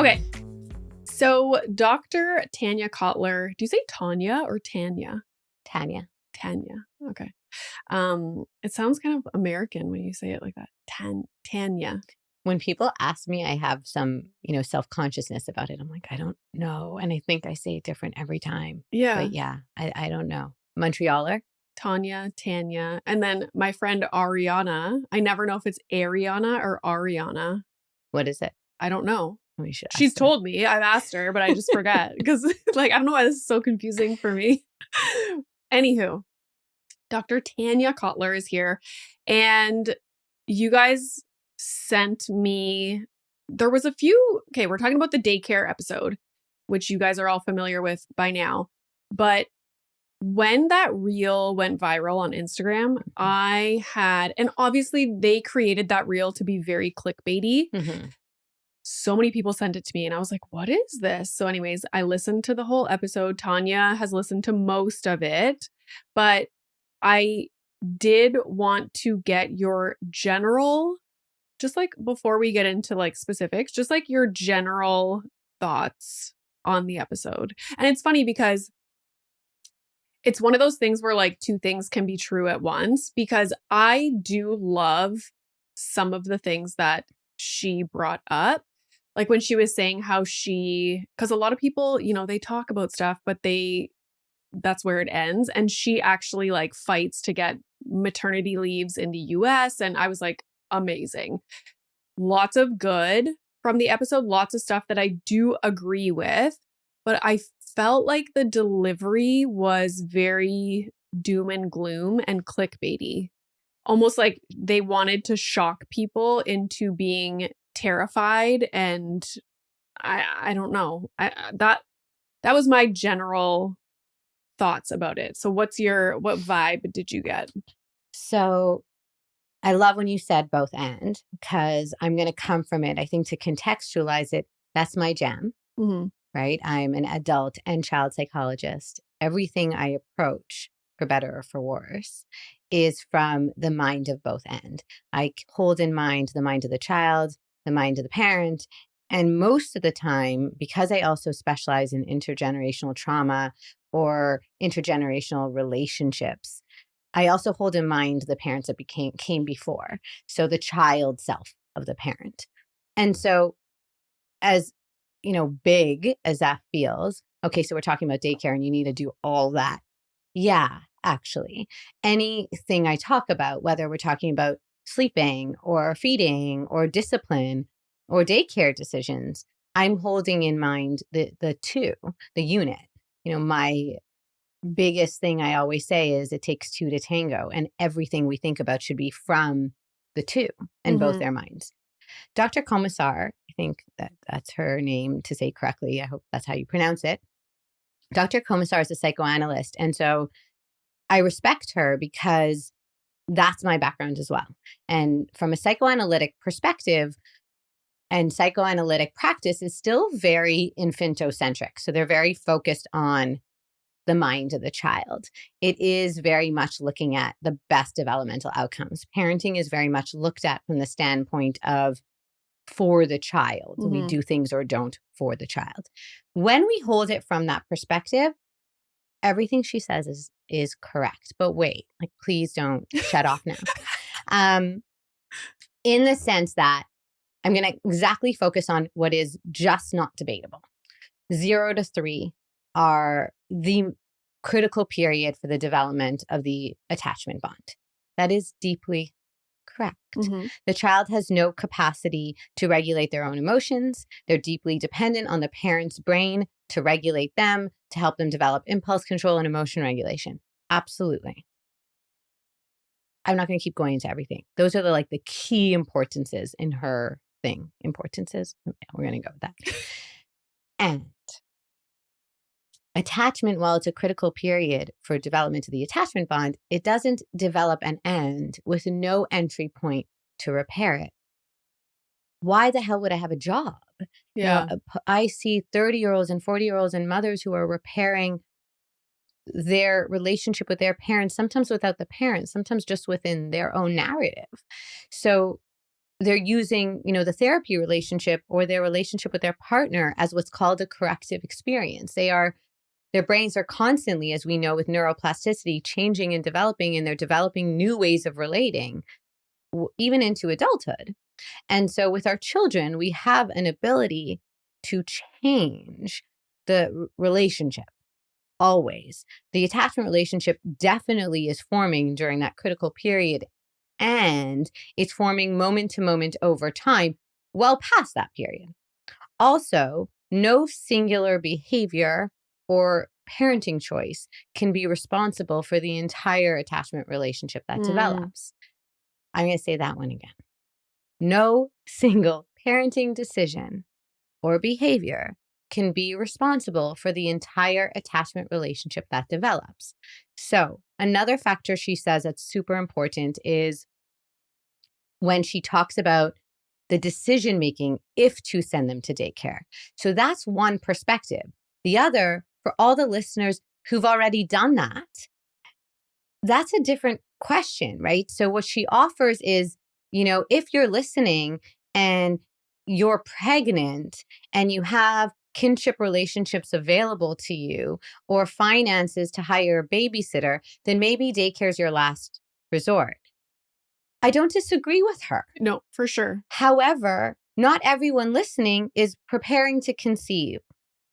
Okay. So Dr. Tanya Cotler, do you say Tanya or Tanya? Tanya. Tanya. Okay. It sounds kind of American when you say it like that. Tanya. When people ask me, I have some, self-consciousness about it. I'm like, I don't know. And I think I say it different every time. Yeah. But yeah, I don't know. Montrealer? Tanya, Tanya. And then my friend Ariana, I never know if it's Ariana or Ariana. What is it? I don't know. We should She's ask her. told me. I've asked her, but I just forget because I don't know why this is so confusing for me. Anywho, Dr. Tanya Cotler is here, and you guys sent me, there was a few, okay, we're talking about the daycare episode, which you guys are all familiar with by now. But when that reel went viral on Instagram, and obviously they created that reel to be very clickbaity. Mm-hmm. So many people sent it to me and I was like, what is this? So anyways, I listened to the whole episode. Tanya has listened to most of it, but I did want to get your general, just like before we get into like specifics, just like your general thoughts on the episode. And it's funny because it's one of those things where like two things can be true at once, because I do love some of the things that she brought up. Like when she was saying how because a lot of people, they talk about stuff, but that's where it ends. And she actually like fights to get maternity leaves in the US. And I was like, amazing. Lots of good from the episode, lots of stuff that I do agree with, but I felt like the delivery was very doom and gloom and clickbaity. Almost like they wanted to shock people into being terrified, and I don't know. That was my general thoughts about it. So what vibe did you get? So I love when you said both and, because I'm going to come from it. I think to contextualize it, that's my jam, right? I'm an adult and child psychologist. Everything I approach, for better or for worse, is from the mind of both end. I hold in mind the mind of the child, the mind of the parent. And most of the time, because I also specialize in intergenerational trauma or intergenerational relationships, I also hold in mind the parents that came before. So the child self of the parent. And so as, big as that feels, okay, so we're talking about daycare and you need to do all that. Yeah, actually, anything I talk about, whether we're talking about sleeping or feeding or discipline or daycare decisions, I'm holding in mind the unit. My biggest thing I always say is it takes two to tango, and everything we think about should be from the two and both their minds. Dr. Commissar, I think that's her name to say correctly. I hope that's how you pronounce it. Dr. Commissar is a psychoanalyst. And so I respect her because that's my background as well. And from a psychoanalytic perspective, and psychoanalytic practice is still very infantocentric. So they're very focused on the mind of the child. It is very much looking at the best developmental outcomes. Parenting is very much looked at from the standpoint of for the child. We do things or don't for the child. When we hold it from that perspective, everything she says is correct. But wait, please don't shut off now. In the sense that I'm going to exactly focus on what is just not debatable. 0 to 3 are the critical period for the development of the attachment bond. That is deeply correct. The child has no capacity to regulate their own emotions. They're deeply dependent on the parent's brain to regulate them, to help them develop impulse control and emotion regulation. Absolutely. I'm not going to keep going into everything. Those are the key importances in her thing. Importances? We're going to go with that. And attachment, while it's a critical period for development of the attachment bond, it doesn't develop and end with no entry point to repair it. Why the hell would I have a job? Yeah. I see 30-year-olds and 40-year-olds and mothers who are repairing their relationship with their parents, sometimes without the parents, sometimes just within their own narrative. So they're using, the therapy relationship or their relationship with their partner as what's called a corrective experience. Their brains are constantly, as we know with neuroplasticity, changing and developing, and they're developing new ways of relating, even into adulthood. And so with our children, we have an ability to change the relationship always. The attachment relationship definitely is forming during that critical period, and it's forming moment to moment over time, well past that period. Also, no singular behavior or parenting choice can be responsible for the entire attachment relationship that develops. I'm going to say that one again. No single parenting decision or behavior can be responsible for the entire attachment relationship that develops. So, another factor she says that's super important is when she talks about the decision making if to send them to daycare. So that's one perspective. The other, for all the listeners who've already done that, that's a different question, right? So what she offers is, if you're listening and you're pregnant and you have kinship relationships available to you or finances to hire a babysitter, then maybe daycare is your last resort. I don't disagree with her. No, for sure. However, not everyone listening is preparing to conceive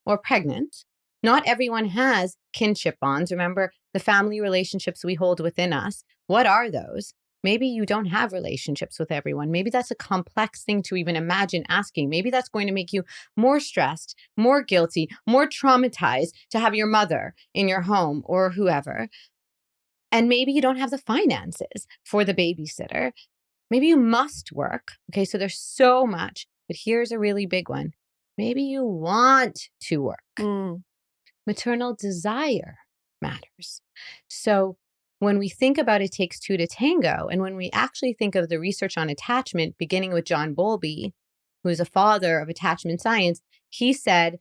or pregnant. Not everyone has kinship bonds. Remember, the family relationships we hold within us. What are those? Maybe you don't have relationships with everyone. Maybe that's a complex thing to even imagine asking. Maybe that's going to make you more stressed, more guilty, more traumatized to have your mother in your home or whoever. And maybe you don't have the finances for the babysitter. Maybe you must work. Okay, so there's so much, but here's a really big one. Maybe you want to work. Maternal desire matters. So when we think about It Takes Two to Tango, and when we actually think of the research on attachment, beginning with John Bowlby, who's a father of attachment science, he said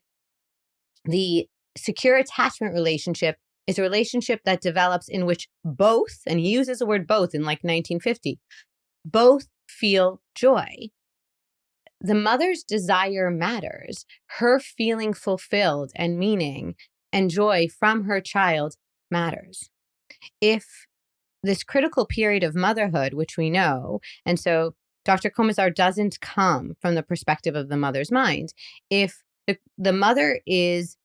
the secure attachment relationship is a relationship that develops in which both, and he uses the word both in like 1950, both feel joy. The mother's desire matters. Her feeling fulfilled and meaning and joy from her child matters. If this critical period of motherhood, which we know, and so Dr. Komisar doesn't come from the perspective of the mother's mind. If the mother is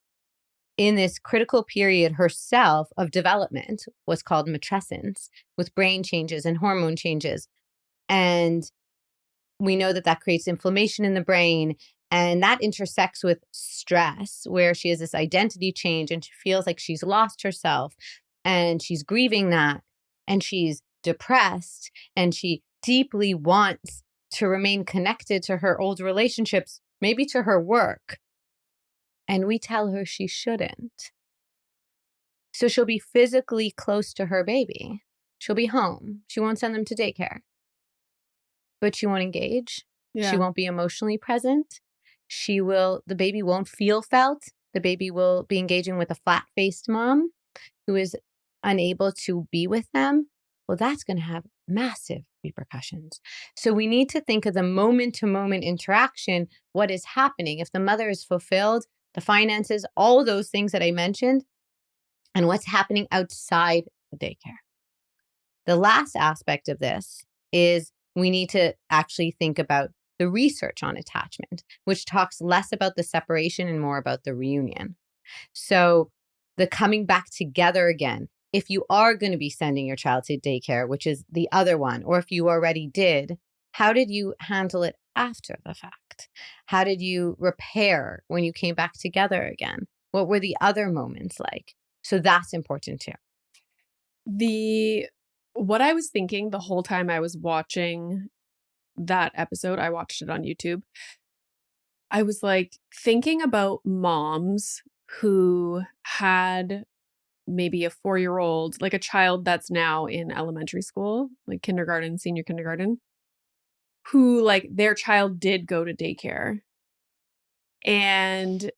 in this critical period herself of development, what's called matrescence, with brain changes and hormone changes. And we know that creates inflammation in the brain, and that intersects with stress, where she has this identity change and she feels like she's lost herself and she's grieving that and she's depressed and she deeply wants to remain connected to her old relationships, maybe to her work. And we tell her she shouldn't. So she'll be physically close to her baby. She'll be home. She won't send them to daycare. But she won't engage. Yeah. She won't be emotionally present. The baby won't feel felt. The baby will be engaging with a flat-faced mom who is unable to be with them. Well, that's going to have massive repercussions. So we need to think of the moment-to-moment interaction, what is happening. If the mother is fulfilled, the finances, all those things that I mentioned, and what's happening outside the daycare. The last aspect of this is we need to actually think about the research on attachment, which talks less about the separation and more about the reunion. So the coming back together again, if you are going to be sending your child to daycare, which is the other one, or if you already did, how did you handle it after the fact? How did you repair when you came back together again? What were the other moments like? So that's important too. What I was thinking the whole time I was watching that episode, I watched it on YouTube. I was like thinking about moms who had maybe a 4-year-old, like a child that's now in elementary school, like kindergarten, senior kindergarten, who like their child did go to daycare. And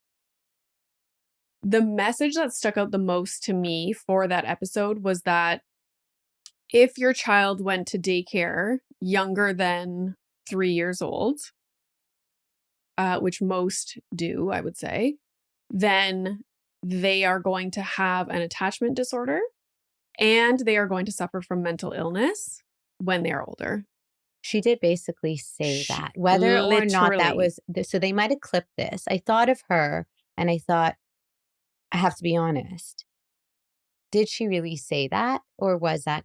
the message that stuck out the most to me for that episode was that if your child went to daycare younger than 3 years old, which most do, I would say, then they are going to have an attachment disorder and they are going to suffer from mental illness when they are older. She did basically say that, whether or not that Literally. was, so they might have clipped this. I thought of her and I thought, I have to be honest. Did she really say that? Or was that,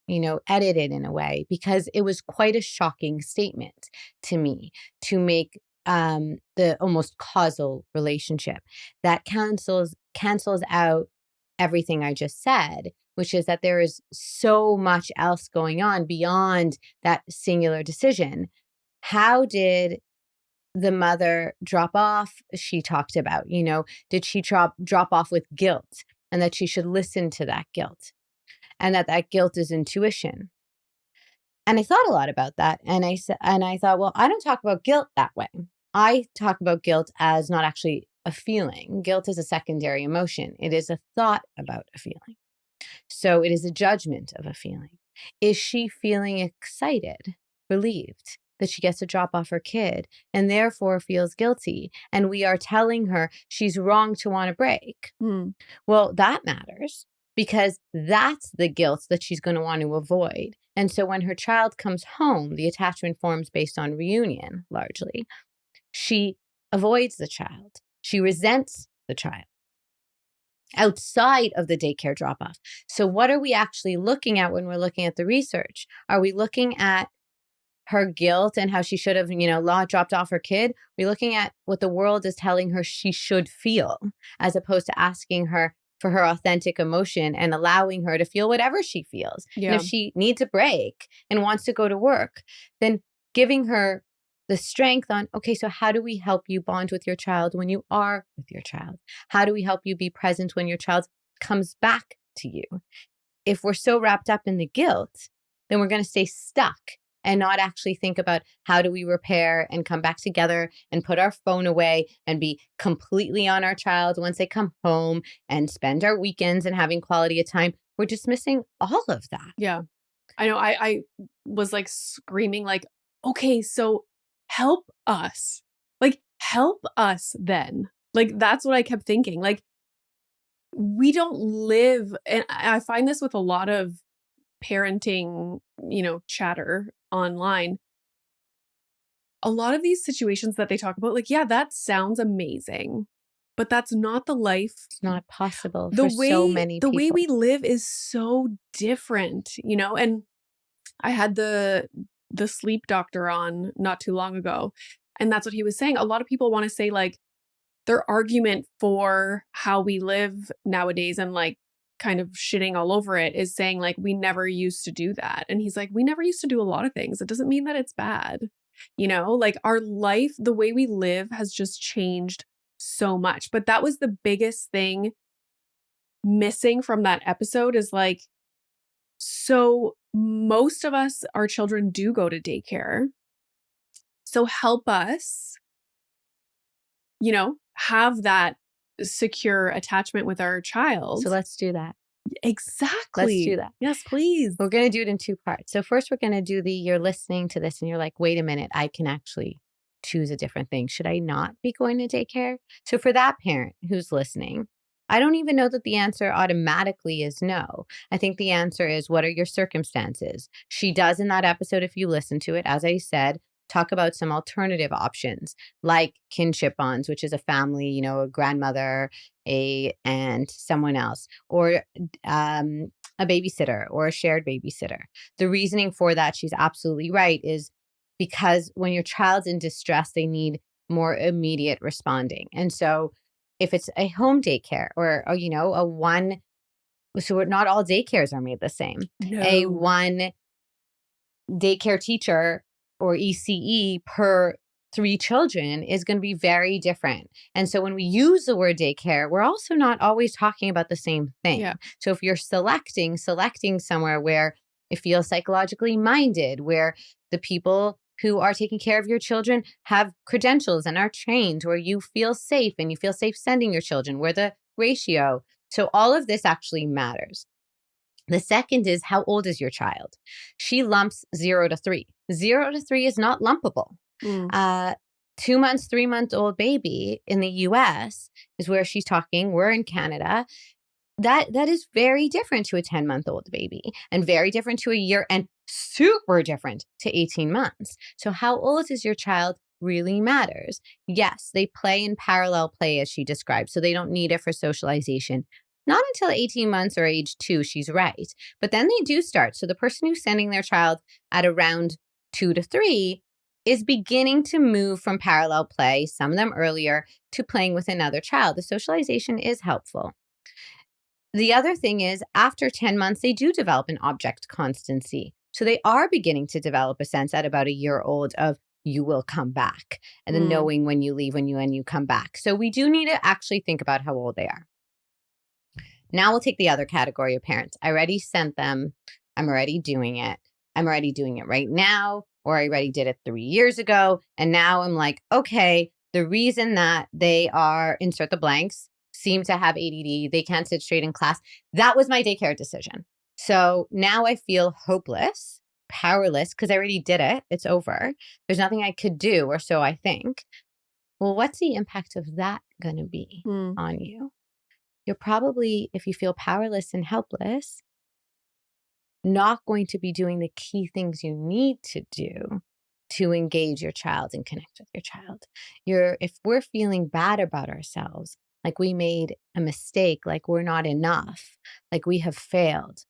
edited in a way? Because it was quite a shocking statement to me to make the almost causal relationship that cancels out everything I just said, which is that there is so much else going on beyond that singular decision. How did the mother drop off? She talked about, did she drop off with guilt, and that she should listen to that guilt, and that guilt is intuition. And I thought a lot about that. And I thought, well, I don't talk about guilt that way. I talk about guilt as not actually a feeling. Guilt is a secondary emotion. It is a thought about a feeling. So it is a judgment of a feeling. Is she feeling excited, relieved that she gets to drop off her kid and therefore feels guilty? And we are telling her she's wrong to want a break. Well, that matters, because that's the guilt that she's going to want to avoid. And so when her child comes home, the attachment forms based on reunion, largely. She avoids the child. She resents the child outside of the daycare drop-off. So what are we actually looking at when we're looking at the research? Are we looking at her guilt and how she should have, dropped off her kid? We're looking at what the world is telling her she should feel, as opposed to asking her for her authentic emotion and allowing her to feel whatever she feels. Yeah. And if she needs a break and wants to go to work, then giving her the strength on, okay, so how do we help you bond with your child when you are with your child? How do we help you be present when your child comes back to you? If we're so wrapped up in the guilt, then we're going to stay stuck and not actually think about how do we repair and come back together and put our phone away and be completely on our child once they come home and spend our weekends and having quality of time. We're just missing all of that. Yeah. I know. I was like screaming, like, okay, so help us. Like, help us then. Like, that's what I kept thinking. Like, we don't live, and I find this with a lot of parenting, chatter online. A lot of these situations that they talk about, like, yeah, that sounds amazing, but that's not the life. It's not possible for so many people. The way we live is so different, and I had the sleep doctor on not too long ago, and that's what he was saying. A lot of people want to say, like, their argument for how we live nowadays and like kind of shitting all over it is saying, like, we never used to do that. And he's like, we never used to do a lot of things. It doesn't mean that it's bad. Like, our life, the way we live has just changed so much. But that was the biggest thing missing from that episode, is like, so most of us, our children do go to daycare. So help us, have that secure attachment with our child. So let's do that. Exactly. Let's do that. Yes, please. We're going to do it in two parts. So first we're going to do you're listening to this and you're like, wait a minute, I can actually choose a different thing. Should I not be going to daycare? So for that parent who's listening, I don't even know that the answer automatically is no. I think the answer is, what are your circumstances? She does in that episode, if you listen to it, as I said, talk about some alternative options like kinship bonds, which is a family, a grandmother, a aunt, someone else, or a babysitter or a shared babysitter. The reasoning for that, she's absolutely right, is because when your child's in distress, they need more immediate responding. And so if it's a home daycare or a one, so not all daycares are made the same. No. A one daycare teacher or ECE per 3 children is going to be very different. And so when we use the word daycare, we're also not always talking about the same thing. Yeah. So if you're selecting somewhere where it feels psychologically minded, where the people who are taking care of your children have credentials and are trained, where you feel safe and you feel safe sending your children, where the ratio. So all of this actually matters. The second is, how old is your child? She lumps 0 to 3. 0 to 3 is not lumpable. 2 months, 3-month-old baby in the US is where she's talking. We're in Canada. That is very different to a 10-month-old baby, and very different to a year, and super different to 18 months. So how old is your child really matters. Yes, they play in parallel play, as she described, so they don't need it for socialization. Not until 18 months or age 2, she's right. But then they do start. So the person who's sending their child at around 2 to 3 is beginning to move from parallel play, some of them earlier, to playing with another child. The socialization is helpful. The other thing is, after 10 months, they do develop an object constancy. So they are beginning to develop a sense at about a year old of you will come back, and then knowing when you leave, when you come back. So we do need to actually think about how old they are. Now we'll take the other category of parents. I already sent them. I'm already doing it. I'm already doing it right now, or I already did it 3 years ago. And now I'm like, okay, the reason that they are, insert the blanks, seem to have ADD, they can't sit straight in class, that was my daycare decision. So now I feel hopeless, powerless, because I already did it. It's over. There's nothing I could do, or so I think. Well, what's the impact of that going to be on you? You're probably, if you feel powerless and helpless, not going to be doing the key things you need to do to engage your child and connect with your child. If we're feeling bad about ourselves, like we made a mistake, like we're not enough, like we have failed,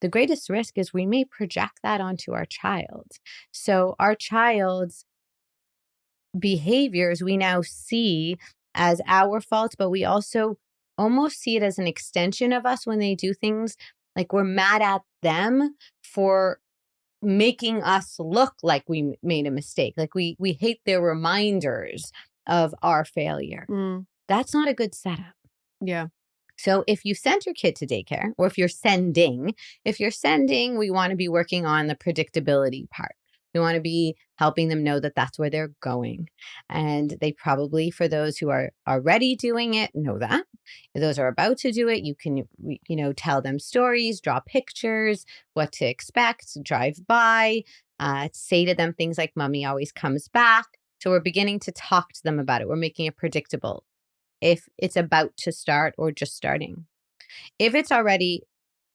the greatest risk is we may project that onto our child. So our child's behaviors we now see as our fault, but we also almost see it as an extension of us when they do things, like we're mad at them for making us look like we made a mistake. Like we hate their reminders of our failure. That's not a good setup. Yeah. So if you send your kid to daycare, or if you're sending, we want to be working on the predictability part. We want to be helping them know that that's where they're going. And they probably, for those who are already doing it, know that. If those are about to do it, you can, tell them stories, draw pictures, what to expect, drive by, say to them things like, "Mommy always comes back." So we're beginning to talk to them about it. We're making it predictable if it's about to start or just starting. If it's already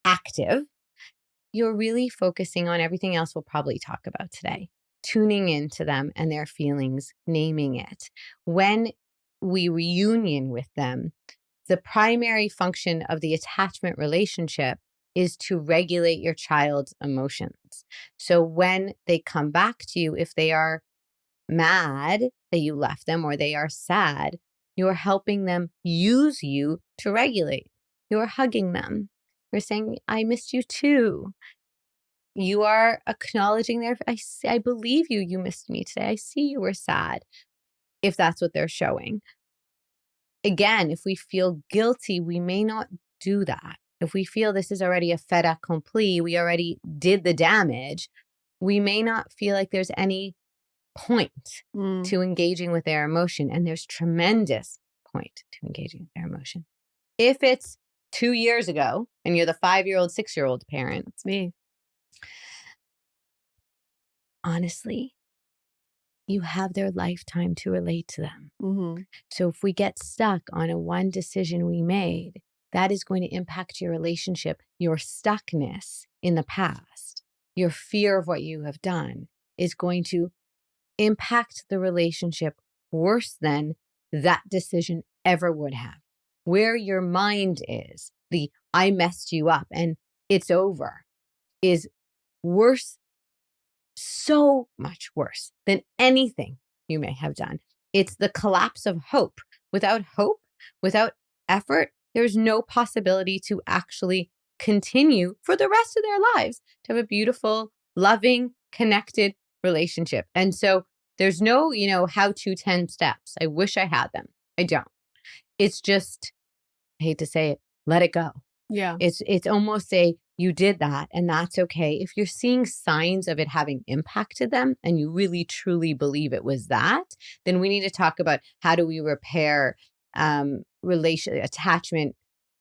active, you're really focusing on everything else we'll probably talk about today, tuning into them and their feelings, naming it. When we reunion with them, the primary function of the attachment relationship is to regulate your child's emotions. So when they come back to you, if they are mad that you left them, or they are sad, you're helping them use you to regulate. You're hugging them. You're saying, "I missed you too." You are acknowledging I believe you. You missed me today. I see you were sad. If that's what they're showing. Again, if we feel guilty, we may not do that. If we feel this is already a fait accompli, we already did the damage, we may not feel like there's any point to engaging with their emotion. And there's tremendous point to engaging with their emotion. If it's 2 years ago and you're the 5-year-old, 6-year-old parent, It's me. Honestly, you have their lifetime to relate to them. So if we get stuck on a one decision we made, that is going to impact your relationship. Your stuckness in the past, your fear of what you have done, is going to impact the relationship worse than that decision ever would have. Where your mind is, the "I messed you up and it's over," is worse, so much worse than anything you may have done. It's the collapse of hope. Without hope, without effort, there's no possibility to actually continue for the rest of their lives to have a beautiful, loving, connected relationship. And so there's no, how-to 10 steps. I wish I had them. I don't. It's just, I hate to say it, let it go. Yeah. It's almost you did that, and that's okay. If you're seeing signs of it having impacted them and you really truly believe it was that, then we need to talk about how do we repair attachment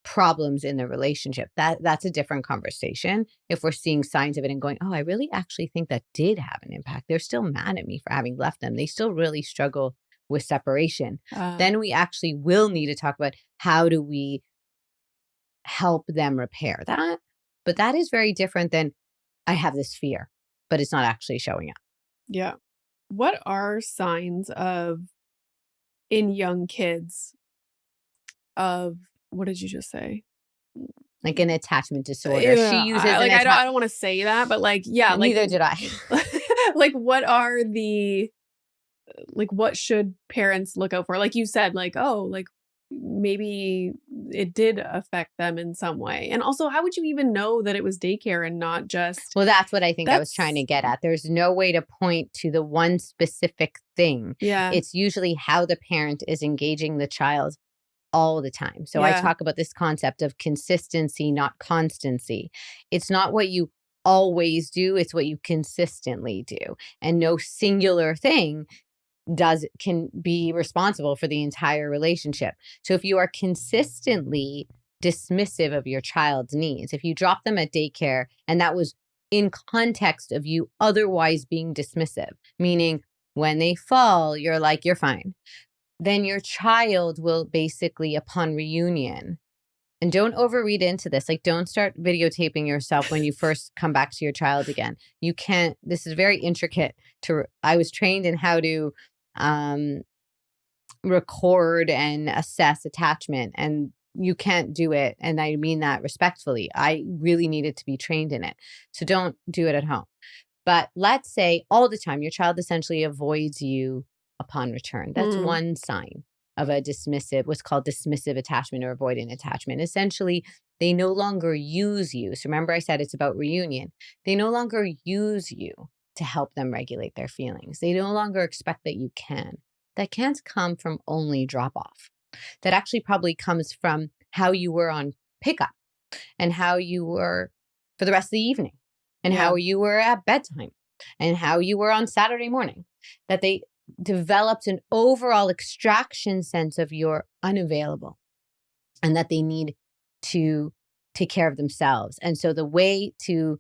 problems in the relationship. That's a different conversation. If we're seeing signs of it and going, oh, I really actually think that did have an impact. They're still mad at me for having left them. They still really struggle with separation. Then we actually will need to talk about how do we help them repair that. But that is very different than I have this fear, but it's not actually showing up. Yeah. What are signs in young kids of, what did you just say? Like an attachment disorder. Yeah, She uses I don't want to say that, but like, yeah, like neither did I. like what are the, like what should parents look out for? Like you said, like, oh, like maybe it did affect them in some way. And also, how would you even know that it was daycare and not just Well, that's what I think I was trying to get at. There's no way to point to the one specific thing. Yeah. It's usually how the parent is engaging the child all the time. So I talk about this concept of consistency, not constancy. It's not what you always do, it's what you consistently do. And no singular thing can be responsible for the entire relationship. So if you are consistently dismissive of your child's needs, if you drop them at daycare and that was in context of you otherwise being dismissive, meaning when they fall, you're like, you're fine, then your child will basically, upon reunion, and don't overread into this, like don't start videotaping yourself when you first come back to your child again. You can't, this is very intricate I was trained in how to record and assess attachment, and you can't do it. And I mean that respectfully. I really needed to be trained in it. So don't do it at home. But let's say all the time your child essentially avoids you upon return. That's one sign of a what's called dismissive attachment or avoidant attachment. Essentially, they no longer use you. So remember I said it's about reunion. They no longer use you to help them regulate their feelings. They no longer expect that you can. That can't come from only drop off. That actually probably comes from how you were on pickup and how you were for the rest of the evening and how you were at bedtime and how you were on Saturday morning. That they developed an overall extraction sense of you're unavailable and that they need to take care of themselves. And so the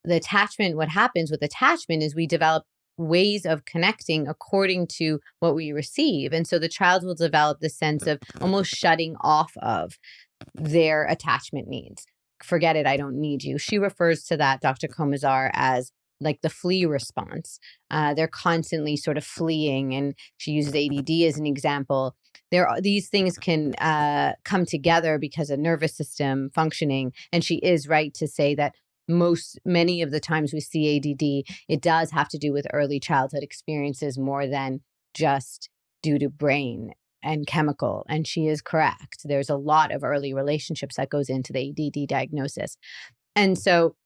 attachment, what happens with attachment is we develop ways of connecting according to what we receive. And so the child will develop the sense of almost shutting off of their attachment needs. Forget it, I don't need you. She refers to that, Dr. Komazar, as like the flee response. They're constantly sort of fleeing, and she uses ADD as an example. These things can come together because of nervous system functioning, and she is right to say that many of the times we see ADD, it does have to do with early childhood experiences more than just due to brain and chemical. And she is correct. There's a lot of early relationships that goes into the ADD diagnosis. And so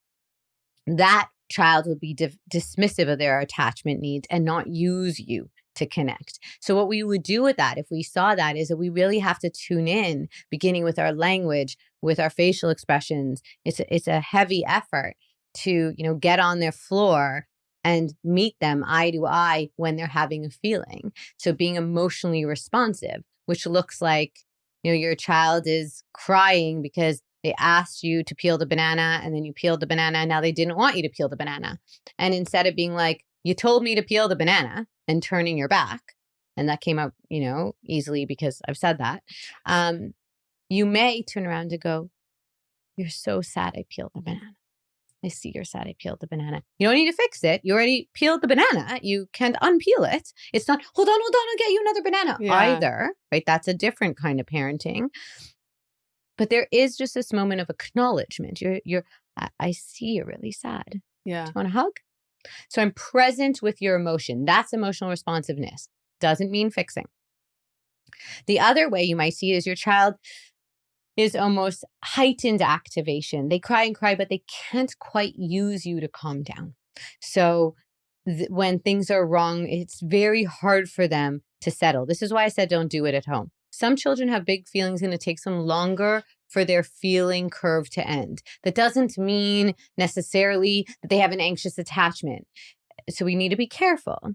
that child would be dismissive of their attachment needs and not use you to connect. So what we would do with that, if we saw that, is that we really have to tune in, beginning with our language, with our facial expressions. It's a heavy effort to, get on their floor and meet them eye to eye when they're having a feeling. So being emotionally responsive, which looks like, your child is crying because they asked you to peel the banana and then you peeled the banana and now they didn't want you to peel the banana. And instead of being like, you told me to peel the banana and turning your back, and that came out, easily because I've said that, you may turn around and go, you're so sad I peeled the banana. I see you're sad I peeled the banana. You don't need to fix it. You already peeled the banana. You can't unpeel it. It's not, hold on, I'll get you another banana either, right? That's a different kind of parenting. But there is just this moment of acknowledgement. I see you're really sad. Yeah. Do you want a hug? So I'm present with your emotion. That's emotional responsiveness. Doesn't mean fixing. The other way you might see is your child is almost heightened activation. They cry and cry, but they can't quite use you to calm down. So when things are wrong, it's very hard for them to settle. This is why I said don't do it at home. Some children have big feelings and it takes them longer for their feeling curve to end. That doesn't mean necessarily that they have an anxious attachment. So we need to be careful.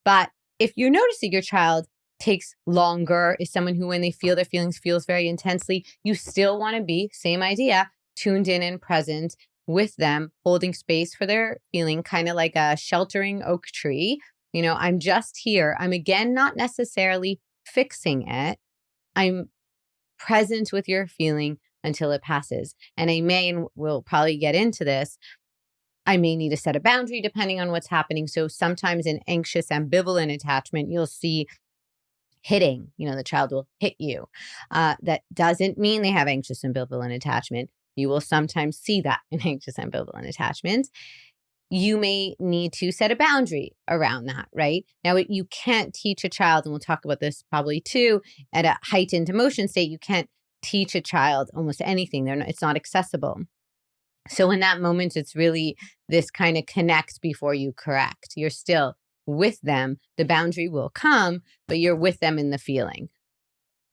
But if you're noticing your child takes longer, is someone who, when they feel their feelings, feels very intensely. You still want to be, same idea, tuned in and present with them, holding space for their feeling, kind of like a sheltering oak tree. I'm just here. I'm, again, not necessarily fixing it. I'm present with your feeling until it passes. And I may, and we'll probably get into this, I may need to set a boundary depending on what's happening. So sometimes in anxious, ambivalent attachment, you'll see hitting, the child will hit you. That doesn't mean they have anxious, ambivalent attachment. You will sometimes see that in anxious, ambivalent attachment. You may need to set a boundary around that, right? Now, you can't teach a child, and we'll talk about this probably too, at a heightened emotion state, you can't teach a child almost anything. It's not accessible. So in that moment, it's really this kind of connect before you correct. You're still with them. The boundary will come, but you're with them in the feeling.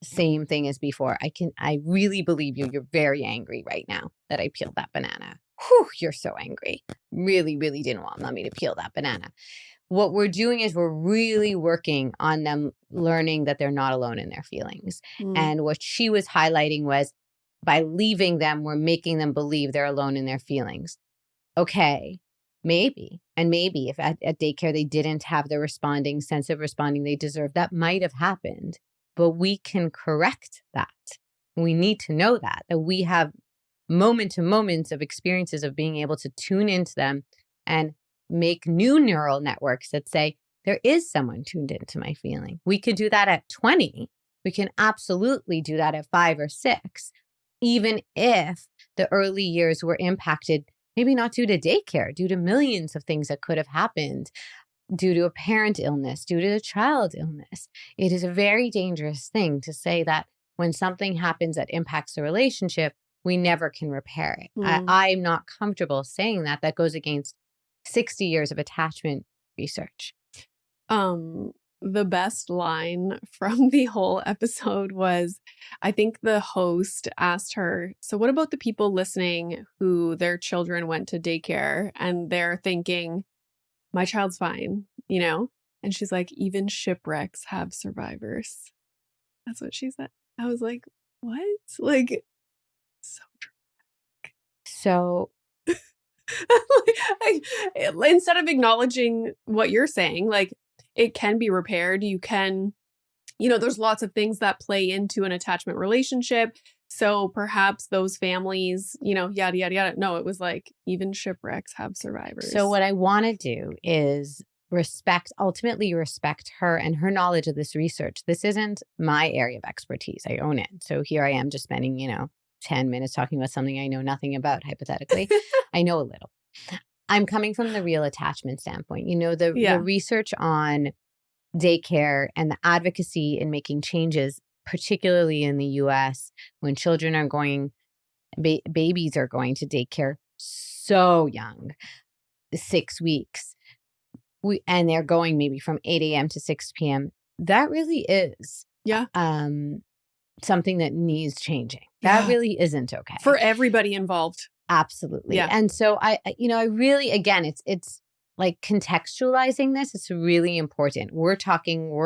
Same thing as before. I really believe you. You're very angry right now that I peeled that banana. Whew, you're so angry. Really, really didn't want mommy to peel that banana. What we're doing is we're really working on them learning that they're not alone in their feelings. And what she was highlighting was, by leaving them, we're making them believe they're alone in their feelings. Okay, maybe. And maybe if at daycare they didn't have the sense of responding they deserve, that might have happened. But we can correct that. We need to know that we have moment to moments of experiences of being able to tune into them and make new neural networks that say, there is someone tuned into my feeling. We could do that at 20. We can absolutely do that at 5 or 6. Even if the early years were impacted, maybe not due to daycare, due to millions of things that could have happened, due to a parent illness, due to a child illness. It is a very dangerous thing to say that when something happens that impacts the relationship, we never can repair it. I'm not comfortable saying that. That goes against 60 years of attachment research. The best line from the whole episode was, I think the host asked her, so what about the people listening who their children went to daycare and they're thinking, my child's fine, And she's like, even shipwrecks have survivors. That's what she said. I was like, what? Like, so dramatic. So instead of acknowledging what you're saying, like, it can be repaired. You can, there's lots of things that play into an attachment relationship. So perhaps those families, yada, yada, yada. No, it was like, even shipwrecks have survivors. So what I want to do is ultimately respect her and her knowledge of this research. This isn't my area of expertise. I own it. So here I am just spending, 10 minutes talking about something I know nothing about, hypothetically. I know a little. I'm coming from the real attachment standpoint. The research on daycare and the advocacy in making changes, particularly in the US, when children are babies are going to daycare so young, 6 weeks. And they're going maybe from 8 a.m. to 6 p.m. That really is something that needs changing. That really isn't okay. For everybody involved. Absolutely. Yeah. And so I really, again, it's like contextualizing this. It's really important. We're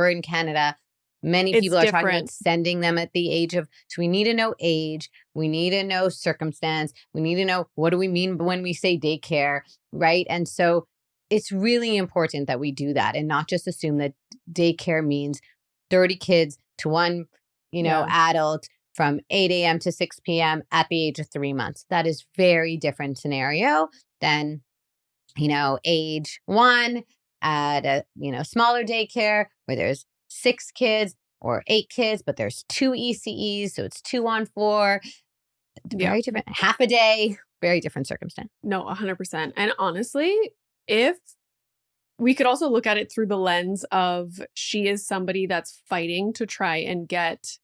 in Canada. Many people are talking about sending them at the age of, so we need to know age. We need to know circumstance. We need to know, what do we mean when we say daycare, right? And so it's really important that we do that and not just assume that daycare means 30 kids to one, adult from 8 a.m. to 6 p.m. at the age of 3 months. That is very different scenario than, age 1 at a, smaller daycare where there's 6 kids or 8 kids, but there's 2 ECEs. So it's 2 on 4, very different, half a day, very different circumstance. No, 100%. And honestly, if we could also look at it through the lens of, she is somebody that's fighting to try and get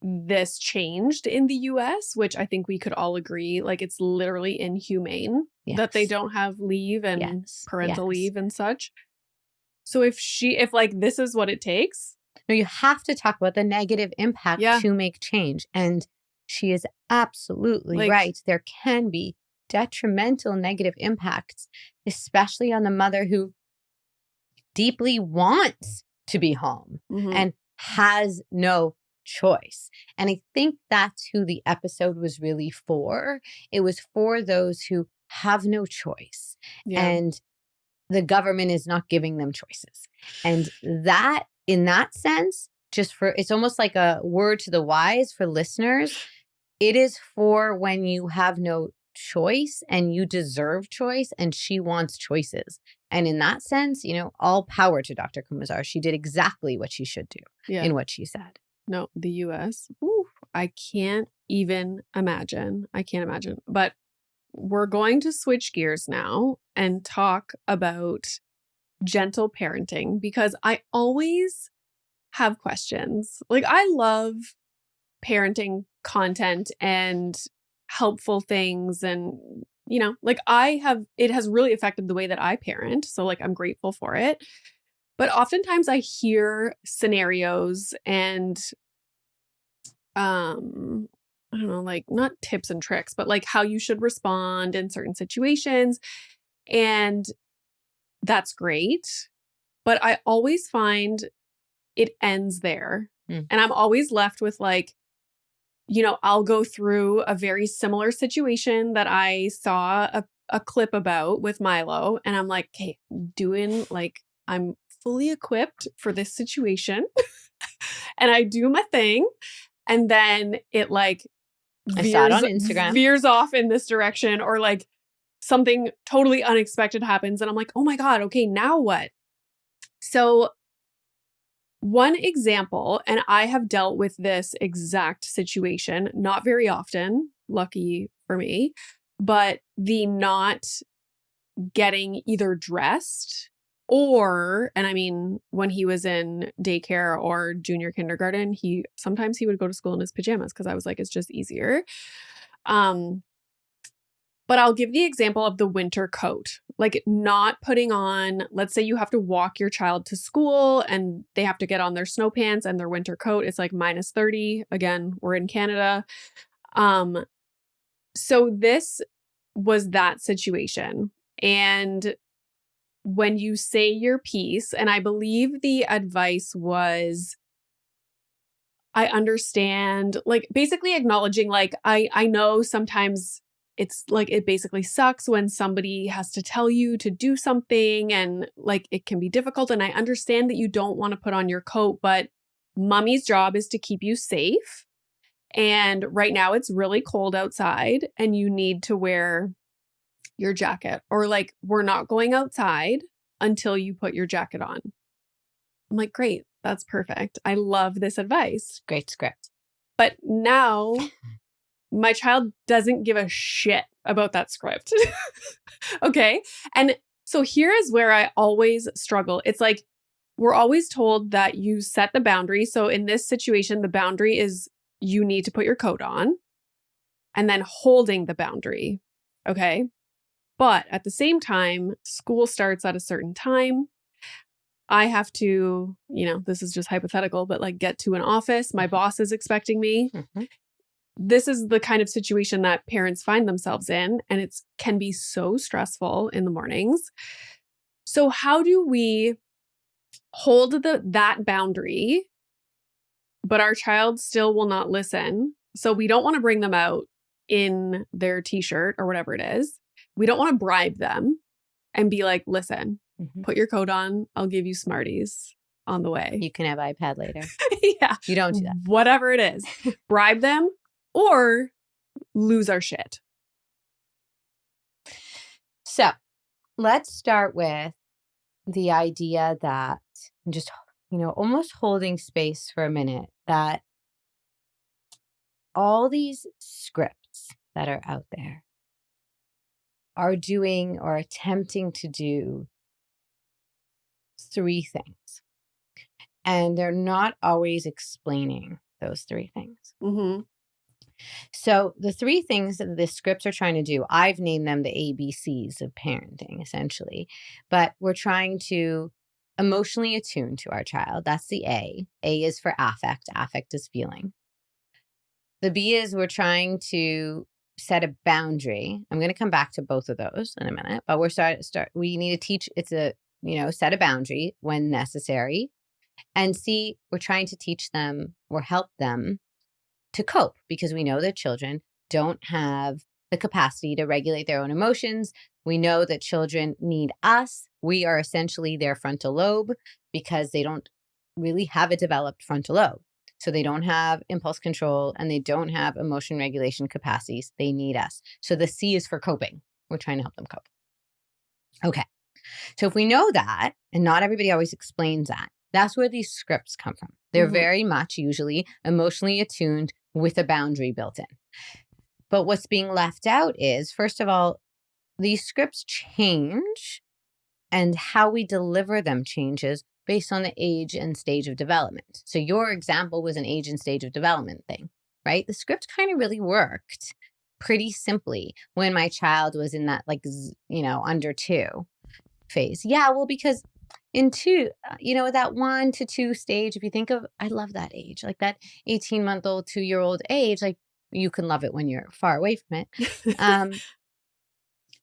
this changed in the US, which I think we could all agree, like, it's literally inhumane that they don't have leave and parental leave and such. So if like, this is what it takes. No, you have to talk about the negative impact to make change. And she is absolutely right. There can be detrimental negative impacts, especially on the mother who deeply wants to be home and has no choice. And I think that's who the episode was really for. It was for those who have no choice. Yeah. And the government is not giving them choices. And that, in that sense, it's almost like a word to the wise for listeners. It is for when you have no choice and you deserve choice, and she wants choices. And in that sense, all power to Dr. Kumazar. She did exactly what she should do in what she said. No, the US. Ooh, I can't even imagine. I can't imagine. But we're going to switch gears now and talk about gentle parenting, because I always have questions. Like, I love parenting content and helpful things, and like, it has really affected the way that I parent, so like I'm grateful for it. But oftentimes I hear scenarios and I don't know, like, not tips and tricks, but like how you should respond in certain situations. And that's great. But I always find it ends there. And I'm always left with like, I'll go through a very similar situation that I saw a clip about with Milo. And I'm like, okay, I'm fully equipped for this situation. And I do my thing. And then it like veers off in this direction, or like something totally unexpected happens. And I'm like, oh my God, okay, now what? So one example, and I have dealt with this exact situation, not very often, lucky for me, but the not getting either dressed and I mean, when he was in daycare or junior kindergarten, sometimes he would go to school in his pajamas because I was like, it's just easier. But I'll give the example of the winter coat, like not putting on, let's say you have to walk your child to school and they have to get on their snow pants and their winter coat. It's like -30. Again, we're in Canada. So this was that situation. And when you say your piece, and I believe the advice was, I understand, like basically acknowledging, like, I know sometimes it's like, it basically sucks when somebody has to tell you to do something, and like, it can be difficult. And I understand that you don't want to put on your coat, but mommy's job is to keep you safe. And right now it's really cold outside and you need to wear your jacket, or like, we're not going outside until you put your jacket on. I'm like, great. That's perfect. I love this advice. Great script. But now my child doesn't give a shit about that script. Okay. And so here is where I always struggle. It's like, we're always told that you set the boundary. So in this situation, the boundary is you need to put your coat on, and then holding the boundary. Okay. But at the same time, school starts at a certain time. I have to, this is just hypothetical, but like get to an office. My boss is expecting me. This is the kind of situation that parents find themselves in, and it can be so stressful in the mornings. So how do we hold that boundary, but our child still will not listen? So we don't want to bring them out in their t-shirt or whatever it is. We don't want to bribe them and be like, listen, put your coat on. I'll give you Smarties on the way. You can have iPad later. Yeah. You don't do that. Whatever it is. Bribe them or lose our shit. So let's start with the idea that, just, almost holding space for a minute, that all these scripts that are out there are doing or attempting to do 3 things. And they're not always explaining those 3 things. So the 3 things that the scripts are trying to do, I've named them the ABCs of parenting, essentially. But we're trying to emotionally attune to our child. That's the A. A is for affect. Affect is feeling. The B is we're trying to set a boundary. I'm going to come back to both of those in a minute, but we need to teach, it's a, set a boundary when necessary. And C, we're trying to teach them or help them to cope, because we know that children don't have the capacity to regulate their own emotions. We know that children need us. We are essentially their frontal lobe, because they don't really have a developed frontal lobe. So they don't have impulse control and they don't have emotion regulation capacities. They need us. So the C is for coping. We're trying to help them cope. Okay. So if we know that, and not everybody always explains that, that's where these scripts come from. They're very much usually emotionally attuned with a boundary built in. But what's being left out is, first of all, these scripts change and how we deliver them changes based on the age and stage of development. So your example was an age and stage of development thing, right? The script kind of really worked pretty simply when my child was in that, like, under 2 phase. Yeah, well, because in 2, that 1 to 2 stage, if you think of, I love that age, like that 18-month-old, 2-year-old age, like you can love it when you're far away from it.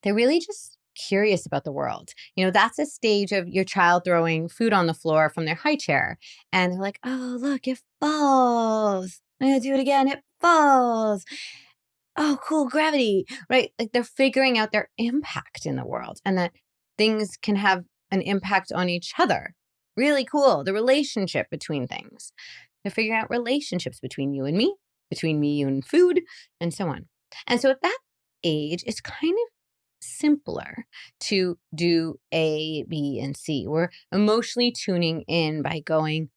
They're really just curious about the world. That's a stage of your child throwing food on the floor from their high chair. And they're like, oh, look, it falls. I'm going to do it again. It falls. Oh, cool, gravity, right? Like they're figuring out their impact in the world and that things can have an impact on each other. Really cool. The relationship between things. They're figuring out relationships between you and me, between me, you and food, and so on. And so at that age, it's kind of simpler to do A, B, and C. We're emotionally tuning in by going,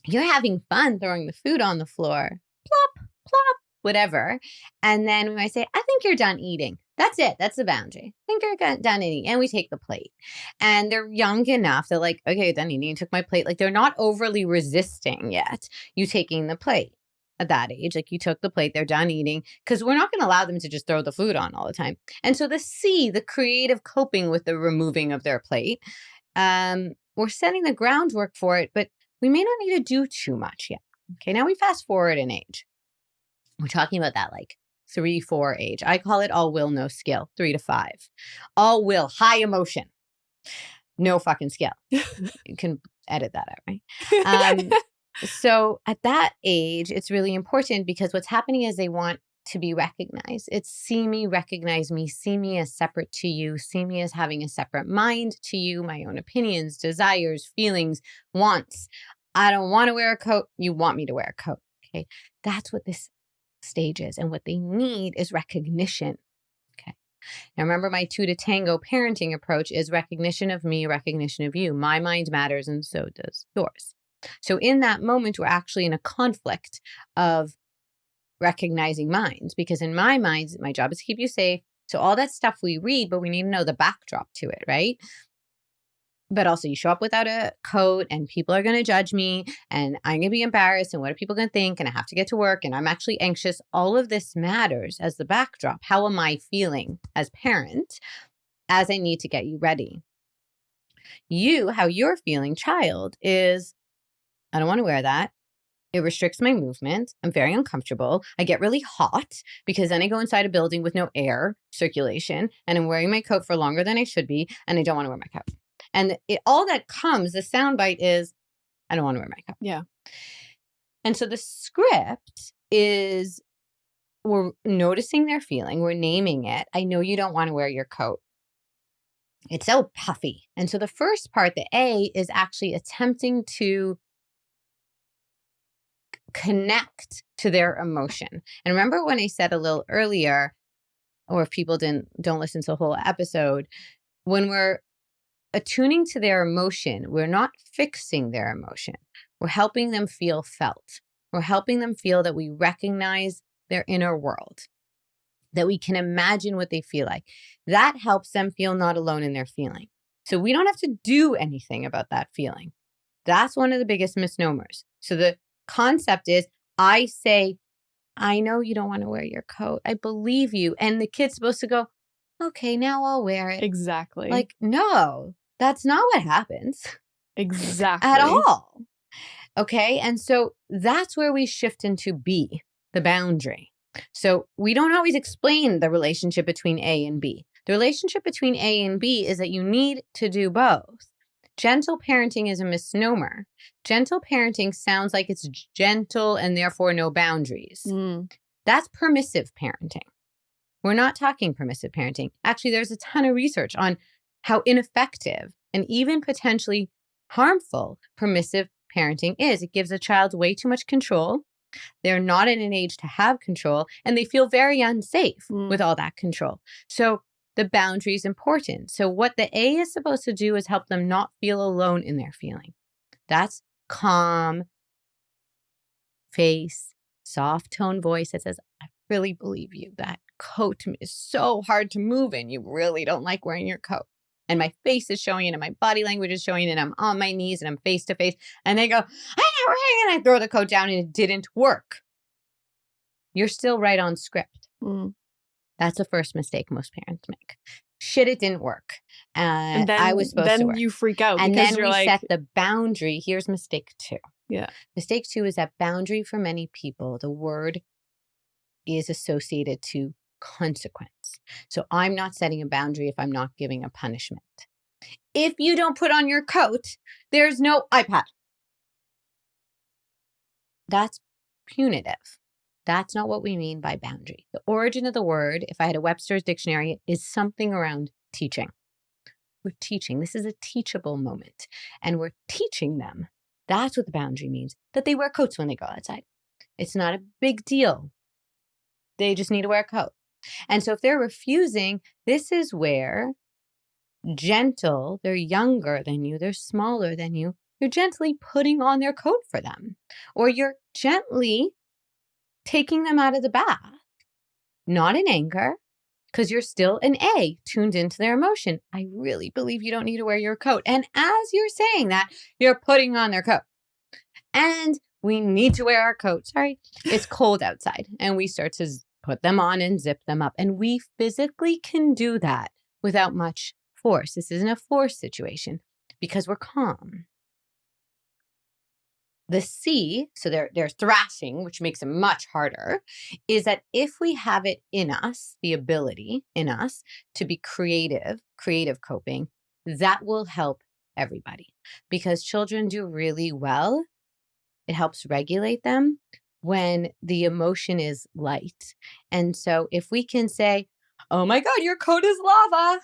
you're having fun throwing the food on the floor. Plop, plop, whatever. And then we might say, I think you're done eating. That's it. That's the boundary. I think you're done eating. And we take the plate. And they're young enough. They're like, okay, done eating. Took my plate. Like they're not overly resisting yet you taking the plate at that age. Like you took the plate, they're done eating, because we're not going to allow them to just throw the food on all the time. And so the C, the creative coping with the removing of their plate, we're setting the groundwork for it, but we may not need to do too much yet. Okay, now we fast forward in age. We're talking about that like 3, 4 age. I call it all will, no skill, 3 to 5. All will, high emotion, no fucking skill. You can edit that out, right? So at that age, it's really important because what's happening is they want to be recognized. It's see me, recognize me, see me as separate to you, see me as having a separate mind to you, my own opinions, desires, feelings, wants. I don't want to wear a coat. You want me to wear a coat. Okay. That's what this stage is. And what they need is recognition. Okay. Now remember, my 2 to tango parenting approach is recognition of me, recognition of you. My mind matters and so does yours. So in that moment, we're actually in a conflict of recognizing minds, because in my mind, my job is to keep you safe. So all that stuff we read, but we need to know the backdrop to it, right? But also you show up without a coat and people are going to judge me and I'm going to be embarrassed and what are people going to think, and I have to get to work and I'm actually anxious. All of this matters as the backdrop. How am I feeling as parent as I need to get you ready? How you're feeling, child, is I don't want to wear that. It restricts my movement. I'm very uncomfortable. I get really hot because then I go inside a building with no air circulation and I'm wearing my coat for longer than I should be and I don't want to wear my coat. And all that comes, the soundbite is, I don't want to wear my coat. Yeah. And so the script is, we're noticing their feeling. We're naming it. I know you don't want to wear your coat. It's so puffy. And so the first part, the A, is actually attempting to connect to their emotion. And remember when I said a little earlier, or if people don't listen to the whole episode, when we're attuning to their emotion, we're not fixing their emotion. We're helping them feel felt. We're helping them feel that we recognize their inner world, that we can imagine what they feel like. That helps them feel not alone in their feeling. So we don't have to do anything about that feeling. That's one of the biggest misnomers. So the concept is, I say, I know you don't want to wear your coat. I believe you. And the kid's supposed to go, okay, now I'll wear it. Exactly. Like, no, that's not what happens. Exactly. At all. Okay. And so that's where we shift into B, the boundary. So we don't always explain the relationship between A and B. The relationship between A and B is that you need to do both. Gentle parenting is a misnomer. Gentle parenting sounds like it's gentle and therefore no boundaries. That's permissive parenting. We're not talking permissive parenting. Actually, there's a ton of research on how ineffective and even potentially harmful permissive parenting is. It gives a child way too much control. They're not in an age to have control, and they feel very unsafe with all that control. So the boundary is important. So what the A is supposed to do is help them not feel alone in their feeling. That's calm face, soft tone voice that says, I really believe you. That coat is so hard to move in. You really don't like wearing your coat. And my face is showing it and my body language is showing it and I'm on my knees and I'm face to face. And they go, I'm not wearing it. And I throw the coat down and it didn't work. You're still right on script. That's the first mistake most parents make. Shit, it didn't work. And then, I was supposed to work. Then you freak out. And then you're we like, set the boundary. Here's mistake 2. Yeah. Mistake 2 is that boundary for many people, the word is associated to consequence. So I'm not setting a boundary if I'm not giving a punishment. If you don't put on your coat, there's no iPad. That's punitive. That's not what we mean by boundary. The origin of the word, if I had a Webster's dictionary, is something around teaching. We're teaching. This is a teachable moment. And we're teaching them. That's what the boundary means, that they wear coats when they go outside. It's not a big deal. They just need to wear a coat. And so if they're refusing, this is where gentle, they're younger than you, they're smaller than you, you're gently putting on their coat for them. Or you're gently taking them out of the bath, not in anger, because you're still an A, tuned into their emotion. I really believe you don't need to wear your coat. And as you're saying that, you're putting on their coat. And we need to wear our coat. Sorry, it's cold outside. And we start to put them on and zip them up. And we physically can do that without much force. This isn't a force situation because we're calm. The C, so they're thrashing, which makes it much harder, is that if we have it in us, the ability in us to be creative coping, that will help everybody because children do really well. It helps regulate them when the emotion is light. And so if we can say, oh my God, your coat is lava.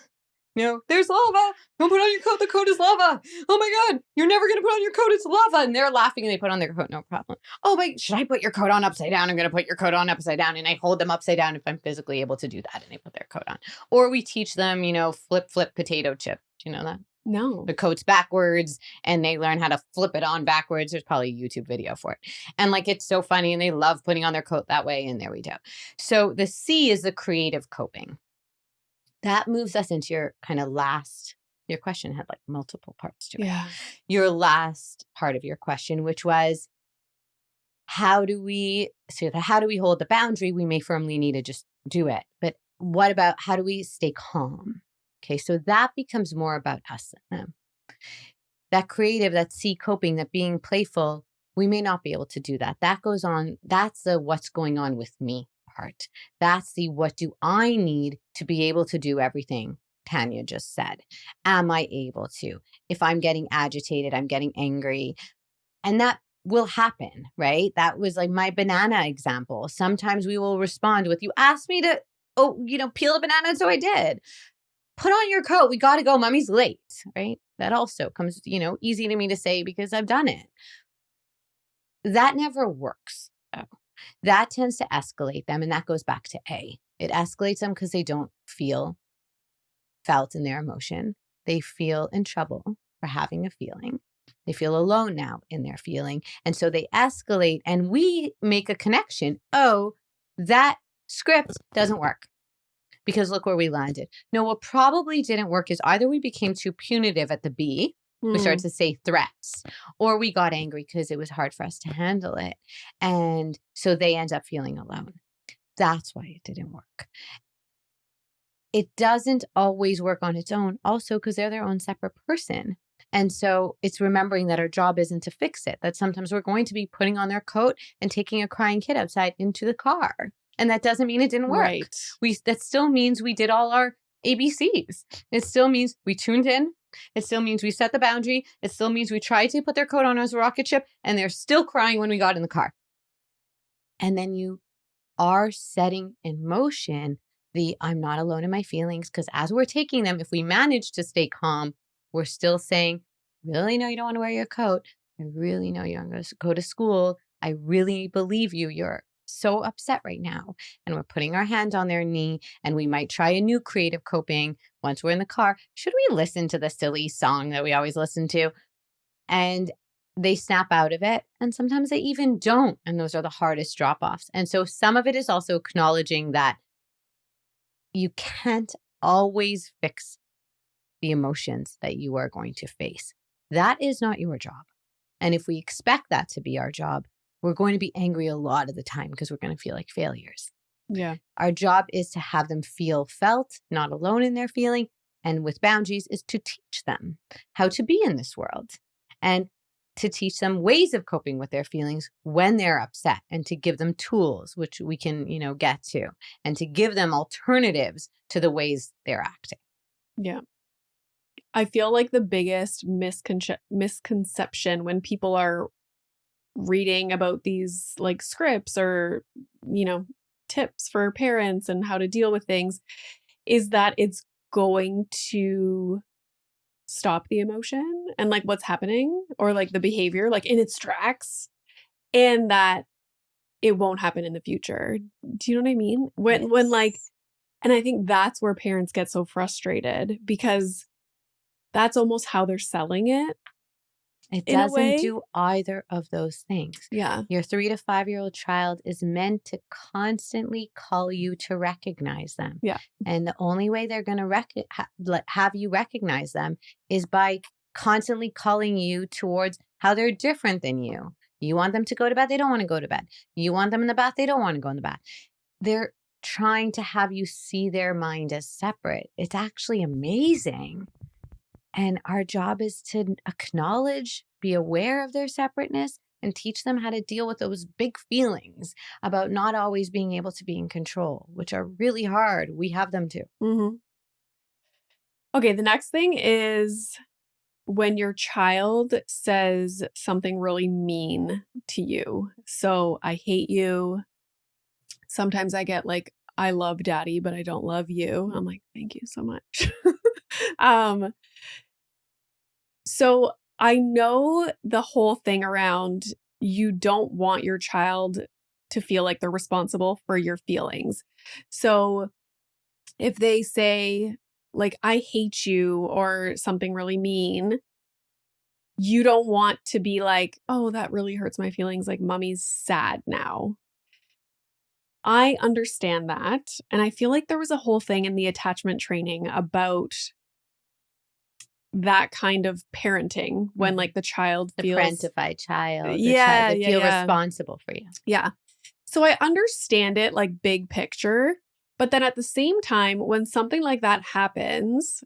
There's lava. Don't put on your coat. The coat is lava. Oh my God, you're never going to put on your coat. It's lava. And they're laughing and they put on their coat. No problem. Oh my, should I put your coat on upside down? I'm going to put your coat on upside down. And I hold them upside down if I'm physically able to do that. And they put their coat on. Or we teach them, flip potato chip. Do you know that? No. The coat's backwards and they learn how to flip it on backwards. There's probably a YouTube video for it. And it's so funny and they love putting on their coat that way. And there we go. So the C is the creative coping. That moves us into your kind of your question had multiple parts to it. Yeah. Your last part of your question, which was, how do we hold the boundary? We may firmly need to just do it. But what about how do we stay calm? Okay, so that becomes more about us than them. That creative, that C coping, that being playful, we may not be able to do that. That goes on. That's the what's going on with me part. That's the what do I need to be able to do everything Tanya just said. Am I able to? If I'm getting agitated, I'm getting angry. And that will happen, right? That was my banana example. Sometimes we will respond with, you asked me to, peel a banana, so I did. Put on your coat. We got to go. Mommy's late, right? That also comes, easy to me to say because I've done it. That never works. That tends to escalate them. And that goes back to A. It escalates them because they don't feel felt in their emotion. They feel in trouble for having a feeling. They feel alone now in their feeling. And so they escalate and we make a connection. Oh, that script doesn't work. Because look where we landed. No, what probably didn't work is either we became too punitive at the B, we started to say threats, or we got angry because it was hard for us to handle it. And so they end up feeling alone. That's why it didn't work. It doesn't always work on its own, also because they're their own separate person. And so it's remembering that our job isn't to fix it, that sometimes we're going to be putting on their coat and taking a crying kid outside into the car. And that doesn't mean it didn't work. Right. That still means we did all our ABCs. It still means we tuned in, It still means we set the boundary. It still means we tried to put their coat on as a rocket ship, and they're still crying when we got in the car. And then you are setting in motion I'm not alone in my feelings, because as we're taking them, if we manage to stay calm, we're still saying, really know you don't want to wear your coat. I really know you don't want to go to school. I really believe you. You're so upset right now. And we're putting our hand on their knee, and we might try a new creative coping once we're in the car. Should we listen to the silly song that we always listen to? And they snap out of it. And sometimes they even don't. And those are the hardest drop-offs. And so some of it is also acknowledging that you can't always fix the emotions that you are going to face. That is not your job. And if we expect that to be our job, we're going to be angry a lot of the time because we're going to feel like failures. Yeah. Our job is to have them feel felt, not alone in their feeling. And with boundaries is to teach them how to be in this world and to teach them ways of coping with their feelings when they're upset, and to give them tools, which we can, get to, and to give them alternatives to the ways they're acting. Yeah. I feel like the biggest misconception when people are reading about these like scripts or, tips for parents and how to deal with things is that it's going to stop the emotion and like what's happening or like the behavior like in its tracks, and that it won't happen in the future. Do you know what I mean? When like, and I think that's where parents get so frustrated because that's almost how they're selling it. It doesn't do either of those things. Yeah. Your 3 to 5-year-old child is meant to constantly call you to recognize them. Yeah. And the only way they're going to have you recognize them is by constantly calling you towards how they're different than you. You want them to go to bed, they don't want to go to bed. You want them in the bath, they don't want to go in the bath. They're trying to have you see their mind as separate. It's actually amazing. And our job is to acknowledge, be aware of their separateness, and teach them how to deal with those big feelings about not always being able to be in control, which are really hard. We have them too. Mm-hmm. Okay, the next thing is when your child says something really mean to you. So I hate you. Sometimes I get like, I love daddy, but I don't love you. I'm like, thank you so much. So I know the whole thing around you don't want your child to feel like they're responsible for your feelings. So if they say like, I hate you or something really mean, you don't want to be like, oh, that really hurts my feelings. Like mommy's sad now. I understand that. And I feel like there was a whole thing in the attachment training about that kind of parenting when like the child feels the parentified child, yeah, they feel responsible for you. Yeah. So I understand it like big picture, but then at the same time, when something like that happens,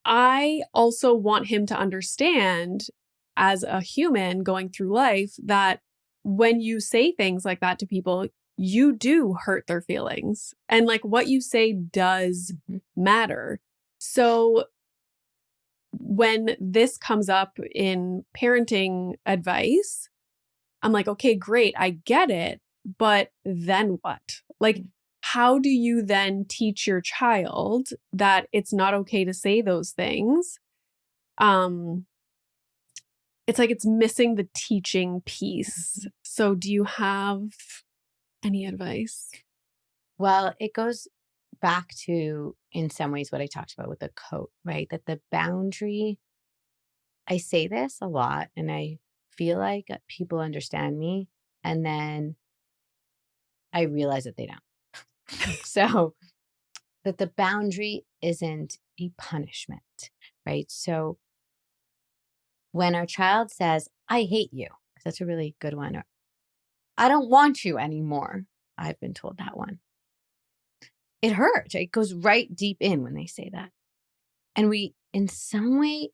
I also want him to understand as a human going through life that when you say things like that to people, you do hurt their feelings. And like what you say does matter. So when this comes up in parenting advice, I'm like, okay, great. I get it. But then what? Like, how do you then teach your child that it's not okay to say those things? It's like it's missing the teaching piece. So do you have any advice? Well, it goes back to, in some ways, what I talked about with the coat, right? That the boundary, I say this a lot and I feel like people understand me, and then I realize that they don't. So that the boundary isn't a punishment, right? So when our child says, I hate you, that's a really good one, or I don't want you anymore. I've been told that one. It hurts. It goes right deep in when they say that. And we, in some way,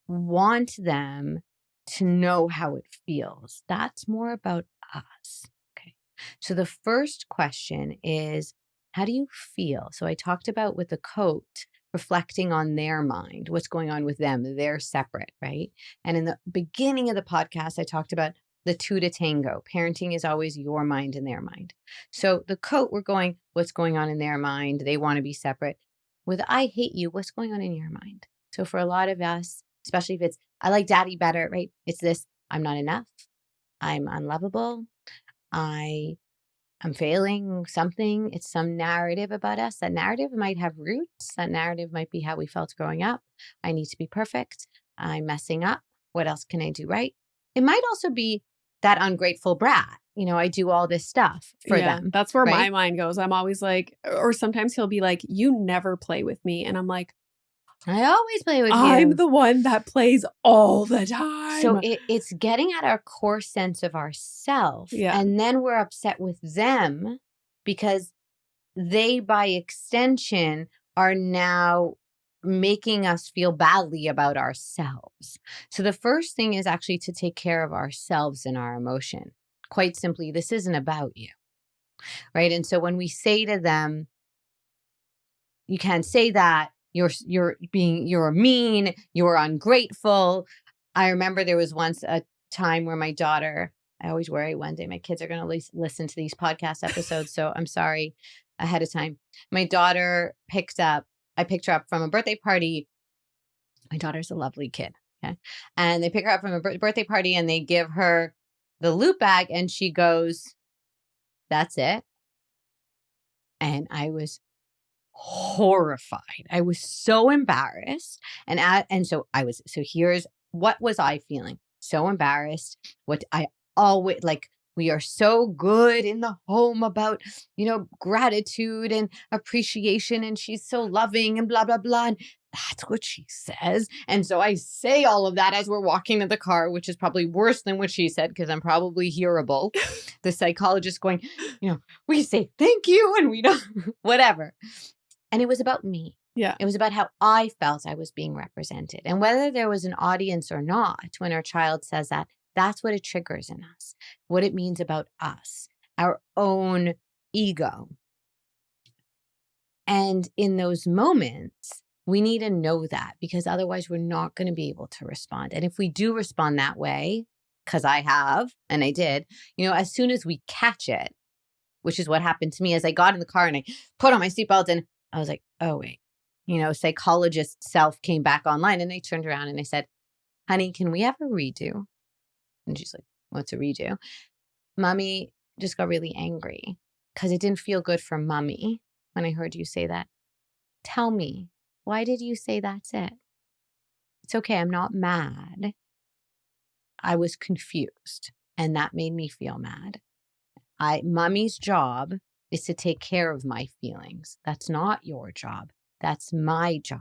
want them to know how it feels. That's more about us. Okay. So the first question is, how do you feel? So I talked about with the coat, reflecting on their mind, what's going on with them. They're separate, right? And in the beginning of the podcast, I talked about the two to tango. Parenting is always your mind and their mind. So the coat, we're going, what's going on in their mind? They want to be separate. With I hate you, what's going on in your mind? So for a lot of us, especially if it's, I like daddy better, right? It's this, I'm not enough. I'm unlovable. I'm failing something. It's some narrative about us. That narrative might have roots. That narrative might be how we felt growing up. I need to be perfect. I'm messing up. What else can I do right? It might also be that ungrateful brat. I do all this stuff for them. That's where my right? mind goes. I'm always like, or sometimes he'll be like, you never play with me. And I'm like, I always play with you. I'm the one that plays all the time. So it's getting at our core sense of ourself. Yeah. And then we're upset with them because they, by extension, are now making us feel badly about ourselves. So the first thing is actually to take care of ourselves and our emotion. Quite simply, this isn't about you, right? And so when we say to them, you can't say that, you're mean, you're ungrateful. I remember there was once a time where my daughter, I always worry one day my kids are going to listen to these podcast episodes, so I'm sorry ahead of time. My daughter I picked her up from a birthday party. My daughter's a lovely kid, okay? And they pick her up from a birthday party and they give her the loot bag and she goes, "That's it." And I was horrified. I was so embarrassed. So here's what was I feeling? So embarrassed. What I always we are so good in the home about, gratitude and appreciation, and she's so loving and blah, blah, blah. And that's what she says. And so I say all of that as we're walking to the car, which is probably worse than what she said because I'm probably hearable. The psychologist going, we say thank you and we don't, whatever. And it was about me. Yeah. It was about how I felt I was being represented. And whether there was an audience or not, when our child says that, that's what it triggers in us, what it means about us, our own ego. And in those moments, we need to know that because otherwise we're not going to be able to respond. And if we do respond that way, because I have, and I did, as soon as we catch it, which is what happened to me as I got in the car and I put on my seatbelt and I was like, oh, wait, psychologist self came back online and I turned around and I said, honey, can we have a redo? And she's like, what's a redo? Mommy just got really angry because it didn't feel good for mommy when I heard you say that. Tell me, why did you say that's it? It's okay. I'm not mad. I was confused and that made me feel mad. Mommy's job is to take care of my feelings. That's not your job. That's my job.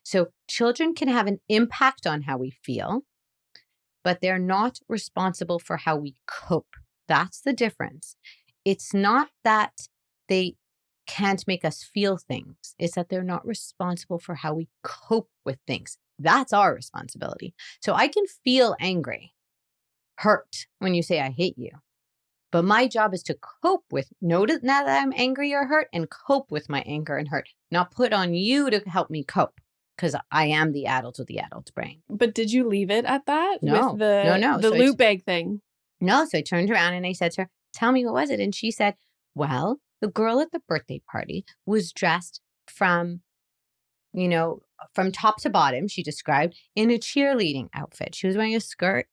So children can have an impact on how we feel, but they're not responsible for how we cope. That's the difference. It's not that they can't make us feel things. It's that they're not responsible for how we cope with things. That's our responsibility. So I can feel angry, hurt when you say I hate you. But my job is to cope with, notice now that I'm angry or hurt and cope with my anger and hurt, not put on you to help me cope because I am the adult with the adult brain. But did you leave it at that? No, with the loot bag thing? No. So I turned around and I said to her, tell me, what was it? And she said, well, the girl at the birthday party was dressed from top to bottom, she described, in a cheerleading outfit. She was wearing a skirt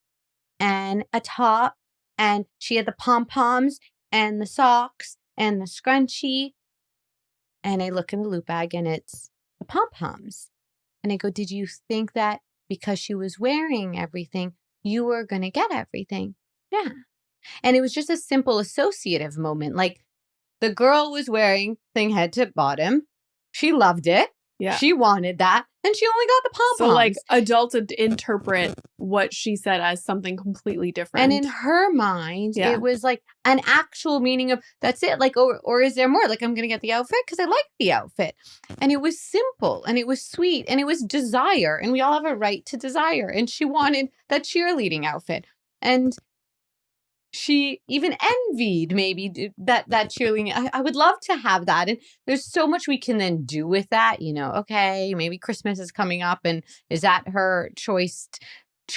and a top. And she had the pom-poms and the socks and the scrunchie. And I look in the loot bag and it's the pom-poms. And I go, did you think that because she was wearing everything, you were going to get everything? Yeah. And it was just a simple associative moment. Like the girl was wearing thing head to bottom. She loved it. Yeah. She wanted that. And she only got the pom-poms. So like adults interpret what she said as something completely different. And in her mind, It was like an actual meaning of that's it. Like, or is there more? Like, I'm going to get the outfit because I like the outfit. And it was simple and it was sweet and it was desire. And we all have a right to desire. And she wanted that cheerleading outfit. And she even envied maybe that cheerleading. I would love to have that. And there's so much we can then do with that. Okay, maybe Christmas is coming up, and is that her choice?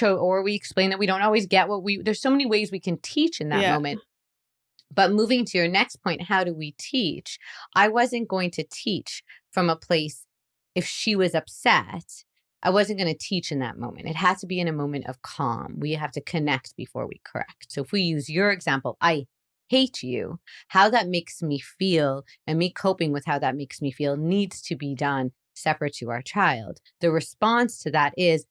Or we explain that we don't always get there's so many ways we can teach in that moment. But moving to your next point, how do we teach? I wasn't going to teach from a place, if she was upset, I wasn't going to teach in that moment. It has to be in a moment of calm. We have to connect before we correct. So if we use your example, I hate you, how that makes me feel and me coping with how that makes me feel needs to be done separate to our child. The response to that is,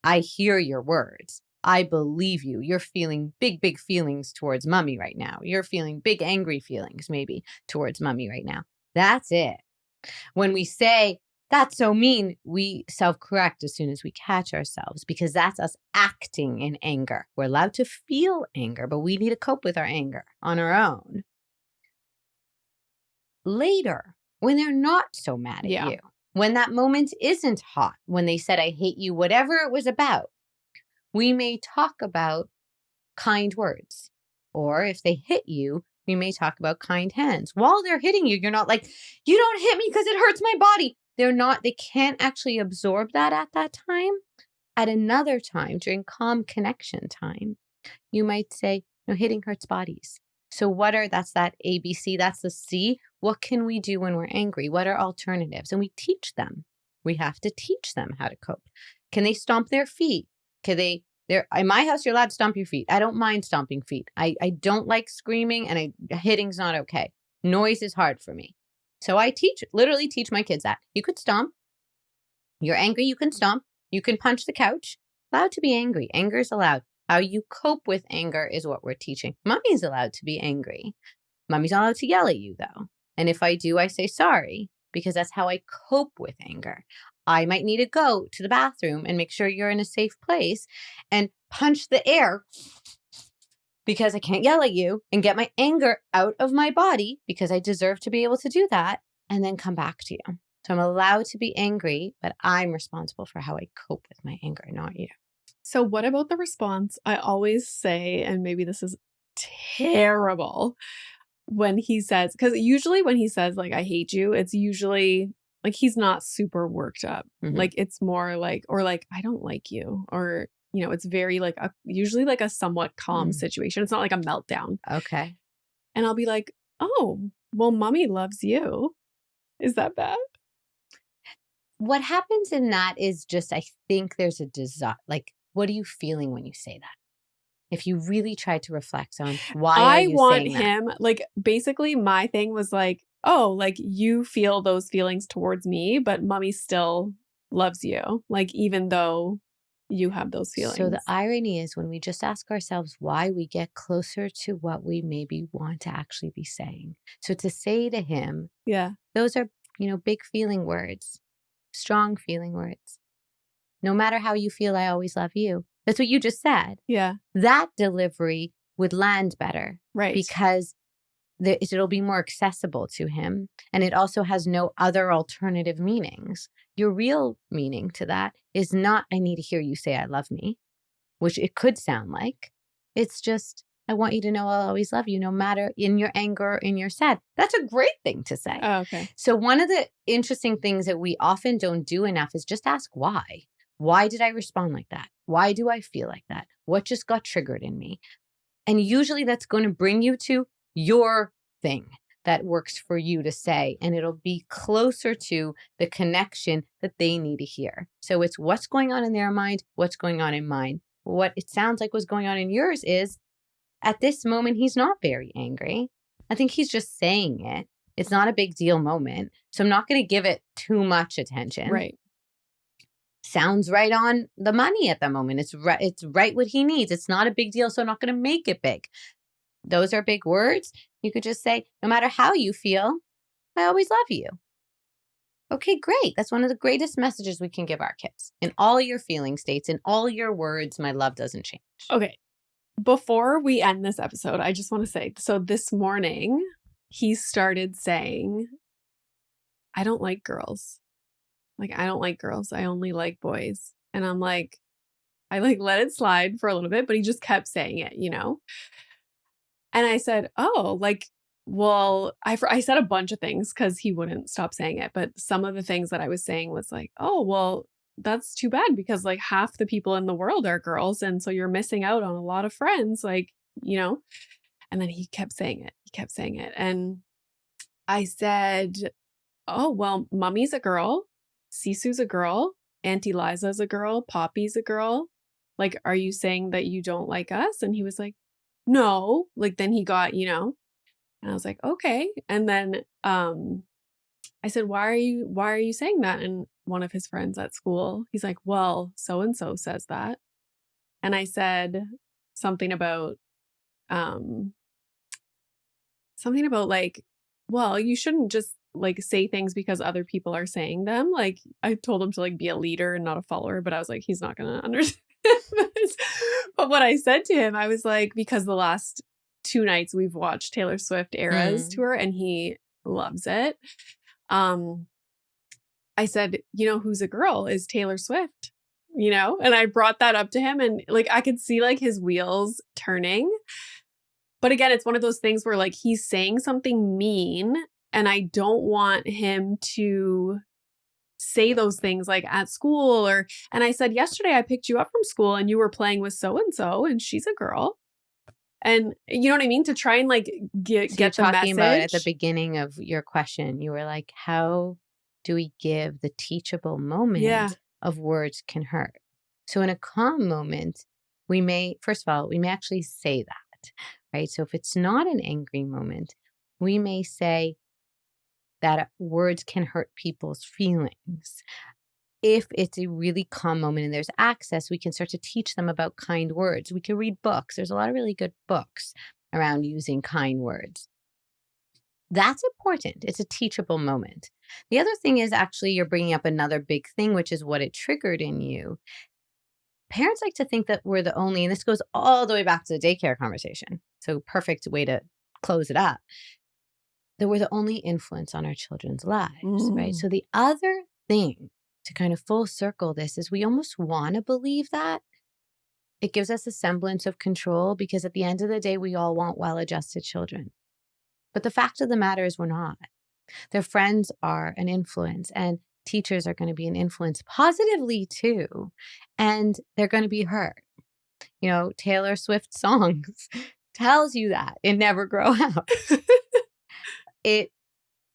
I hear your words. I believe you. You're feeling big, big feelings towards mommy right now. You're feeling big, angry feelings maybe towards mommy right now. That's it. When we say, that's so mean, we self-correct as soon as we catch ourselves, because that's us acting in anger. We're allowed to feel anger, but we need to cope with our anger on our own. Later, when they're not so mad at you, when that moment isn't hot, when they said, I hate you, whatever it was about, we may talk about kind words. Or if they hit you, we may talk about kind hands. While they're hitting you, you're not like, you don't hit me because it hurts my body. They can't actually absorb that at that time. At another time, during calm connection time, you might say, no, hitting hurts bodies. So that's that ABC, that's the C. What can we do when we're angry? What are alternatives? And we teach them. We have to teach them how to cope. Can they stomp their feet? In my house, you're allowed to stomp your feet. I don't mind stomping feet. I don't like screaming, and hitting's not okay. Noise is hard for me. So I literally teach my kids that. You could stomp. You're angry, you can stomp. You can punch the couch. Allowed to be angry. Anger is allowed. How you cope with anger is what we're teaching. Mommy's allowed to be angry. Mommy's not allowed to yell at you, though. And if I do, I say sorry, because that's how I cope with anger. I might need to go to the bathroom and make sure you're in a safe place and punch the air because I can't yell at you, and get my anger out of my body because I deserve to be able to do that, and then come back to you. So I'm allowed to be angry, but I'm responsible for how I cope with my anger, not you. So what about the response? I always say, and maybe this is terrible, when he says, because usually when he says like, I hate you, it's usually like he's not super worked up. Mm-hmm. Like it's more like, or like, I don't like you, or it's very like usually like a somewhat calm situation. It's not like a meltdown. Okay. And I'll be like, oh, well, mommy loves you. Is that bad? What happens in that is just, I think there's a desire. Like, what are you feeling when you say that? If you really try to reflect on why I are you want saying him, that? like, basically my thing was like, oh, like you feel those feelings towards me, but mommy still loves you. Like, even though you have those feelings. So the irony is, when we just ask ourselves why, we get closer to what we maybe want to actually be saying. So to say to him, those are, big feeling words, strong feeling words. No matter how you feel, I always love you. That's what you just said. Yeah. That delivery would land better. Right. Because it'll be more accessible to him. And it also has no other alternative meanings. Your real meaning to that is not, I need to hear you say I love me, which it could sound like. It's just, I want you to know I'll always love you, no matter in your anger or in your sad. That's a great thing to say. Oh, okay. So one of the interesting things that we often don't do enough is just ask why. Why did I respond like that? Why do I feel like that? What just got triggered in me? And usually that's going to bring you to your thing that works for you to say, and it'll be closer to the connection that they need to hear. So it's what's going on in their mind, what's going on in mine. What it sounds like was going on in yours is, at this moment, he's not very angry. I think he's just saying it. It's not a big deal moment. So I'm not going to give it too much attention. Right. Sounds right on the money at the moment. It's right what he needs. It's not a big deal, so I'm not going to make it big. Those are big words. You could just say, no matter how you feel, I always love you. Okay, great. That's one of the greatest messages we can give our kids. In all your feeling states, in all your words, my love doesn't change. Okay. Before we end this episode, I just want to say, so this morning, he started saying, I don't like girls. Like, I don't like girls. I only like boys. And I'm like, I like let it slide for a little bit, but he just kept saying it, And I said, oh, like, well, I said a bunch of things because he wouldn't stop saying it. But some of the things that I was saying was like, oh, well, that's too bad because like half the people in the world are girls. And so you're missing out on a lot of friends, like, you know? And then he kept saying it. He kept saying it. And I said, oh, well, Mummy's a girl. Sisu's a girl. Auntie Liza's a girl. Poppy's a girl. Like, are you saying that you don't like us? And he was like, no. Like, then he got, and I was like, okay. And then I said, why are you saying that? And one of his friends at school, he's like, well, so and so says that. And I said something about like, well, you shouldn't just like say things because other people are saying them. Like I told him to like be a leader and not a follower, but I was like, he's not going to understand. But what I said to him, I was like, because the last 2 nights we've watched Taylor Swift Eras tour and he loves it. I said, who's a girl is Taylor Swift, and I brought that up to him and like, I could see like his wheels turning. But again, it's one of those things where like he's saying something mean and I don't want him to say those things like at school and I said, yesterday I picked you up from school and you were playing with so-and-so and she's a girl. And you know what I mean? To try and like get the talking message. About at the beginning of your question, you were like, how do we give the teachable moment of words can hurt? So in a calm moment, we may actually say that, right? So if it's not an angry moment, we may say that words can hurt people's feelings. If it's a really calm moment and there's access, we can start to teach them about kind words. We can read books. There's a lot of really good books around using kind words. That's important. It's a teachable moment. The other thing is actually you're bringing up another big thing, which is what it triggered in you. Parents like to think that we're the only, and this goes all the way back to the daycare conversation. So perfect way to close it up. That we're the only influence on our children's lives, right? So the other thing to kind of full circle this is we almost want to believe that. It gives us a semblance of control because at the end of the day, we all want well-adjusted children. But the fact of the matter is we're not. Their friends are an influence and teachers are going to be an influence positively too. And they're going to be hurt. Taylor Swift songs tells you that in Never Grow Up.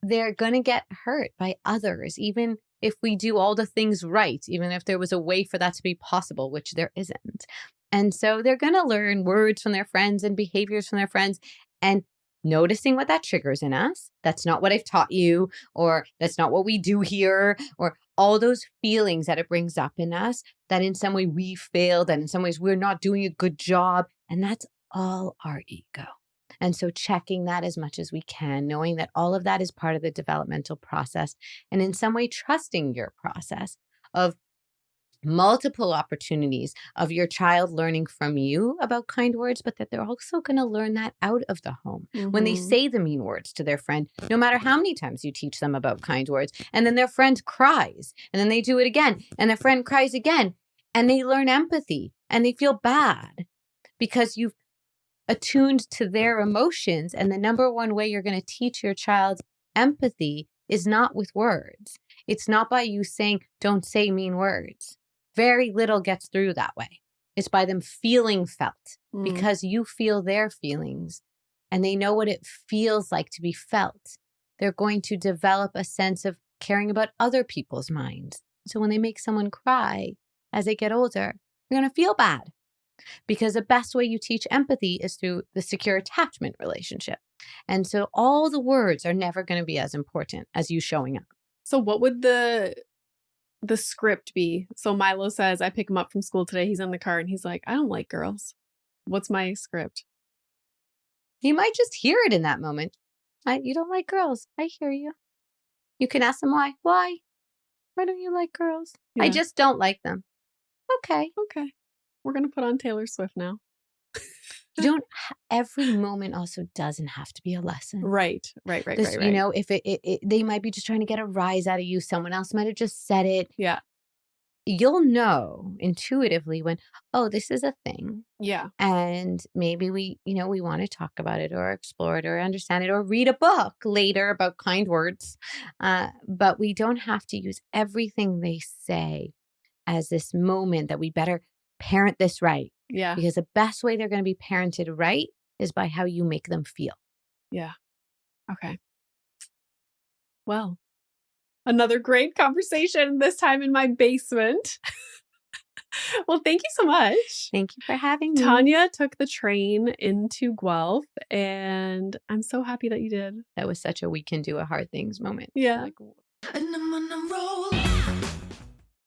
They're going to get hurt by others, even if we do all the things right, even if there was a way for that to be possible, which there isn't. And so they're going to learn words from their friends and behaviors from their friends and noticing what that triggers in us. That's not what I've taught you, or that's not what we do here, or all those feelings that it brings up in us that in some way we failed and in some ways we're not doing a good job. And that's all our ego. And so checking that as much as we can, knowing that all of that is part of the developmental process, and in some way trusting your process of multiple opportunities of your child learning from you about kind words, but that they're also going to learn that out of the home. When they say the mean words to their friend, no matter how many times you teach them about kind words, and then their friend cries, and then they do it again, and their friend cries again, and they learn empathy, and they feel bad because you've attuned to their emotions. And the number one way you're going to teach your child empathy is not with words. It's not by you saying, don't say mean words. Very little gets through that way. It's by them feeling felt because you feel their feelings and they know what it feels like to be felt. They're going to develop a sense of caring about other people's minds. So when they make someone cry as they get older, you're going to feel bad. Because the best way you teach empathy is through the secure attachment relationship. And so all the words are never going to be as important as you showing up. So what would the script be? So Milo says, I pick him up from school today. He's in the car and he's like, I don't like girls. What's my script? He might just hear it in that moment. You don't like girls. I hear you. You can ask them why. Why? Why don't you like girls? Yeah. I just don't like them. Okay. We're going to put on Taylor Swift now. Every moment also doesn't have to be a lesson. Right. If they might be just trying to get a rise out of you. Someone else might have just said it. Yeah. you'll know intuitively when, oh, this is a thing. Yeah. And maybe we want to talk about it or explore it or understand it or read a book later about kind words. But we don't have to use everything they say as this moment that we better parent this right. Yeah. Because the best way they're going to be parented right is by how you make them feel. Yeah. Okay. Well, another great conversation, this time in my basement. Well, thank you so much. Thank you for having me. Tanya took the train into Guelph, and I'm so happy that you did. That was such a we can do a hard things moment. Yeah. Like, and I'm on a roll.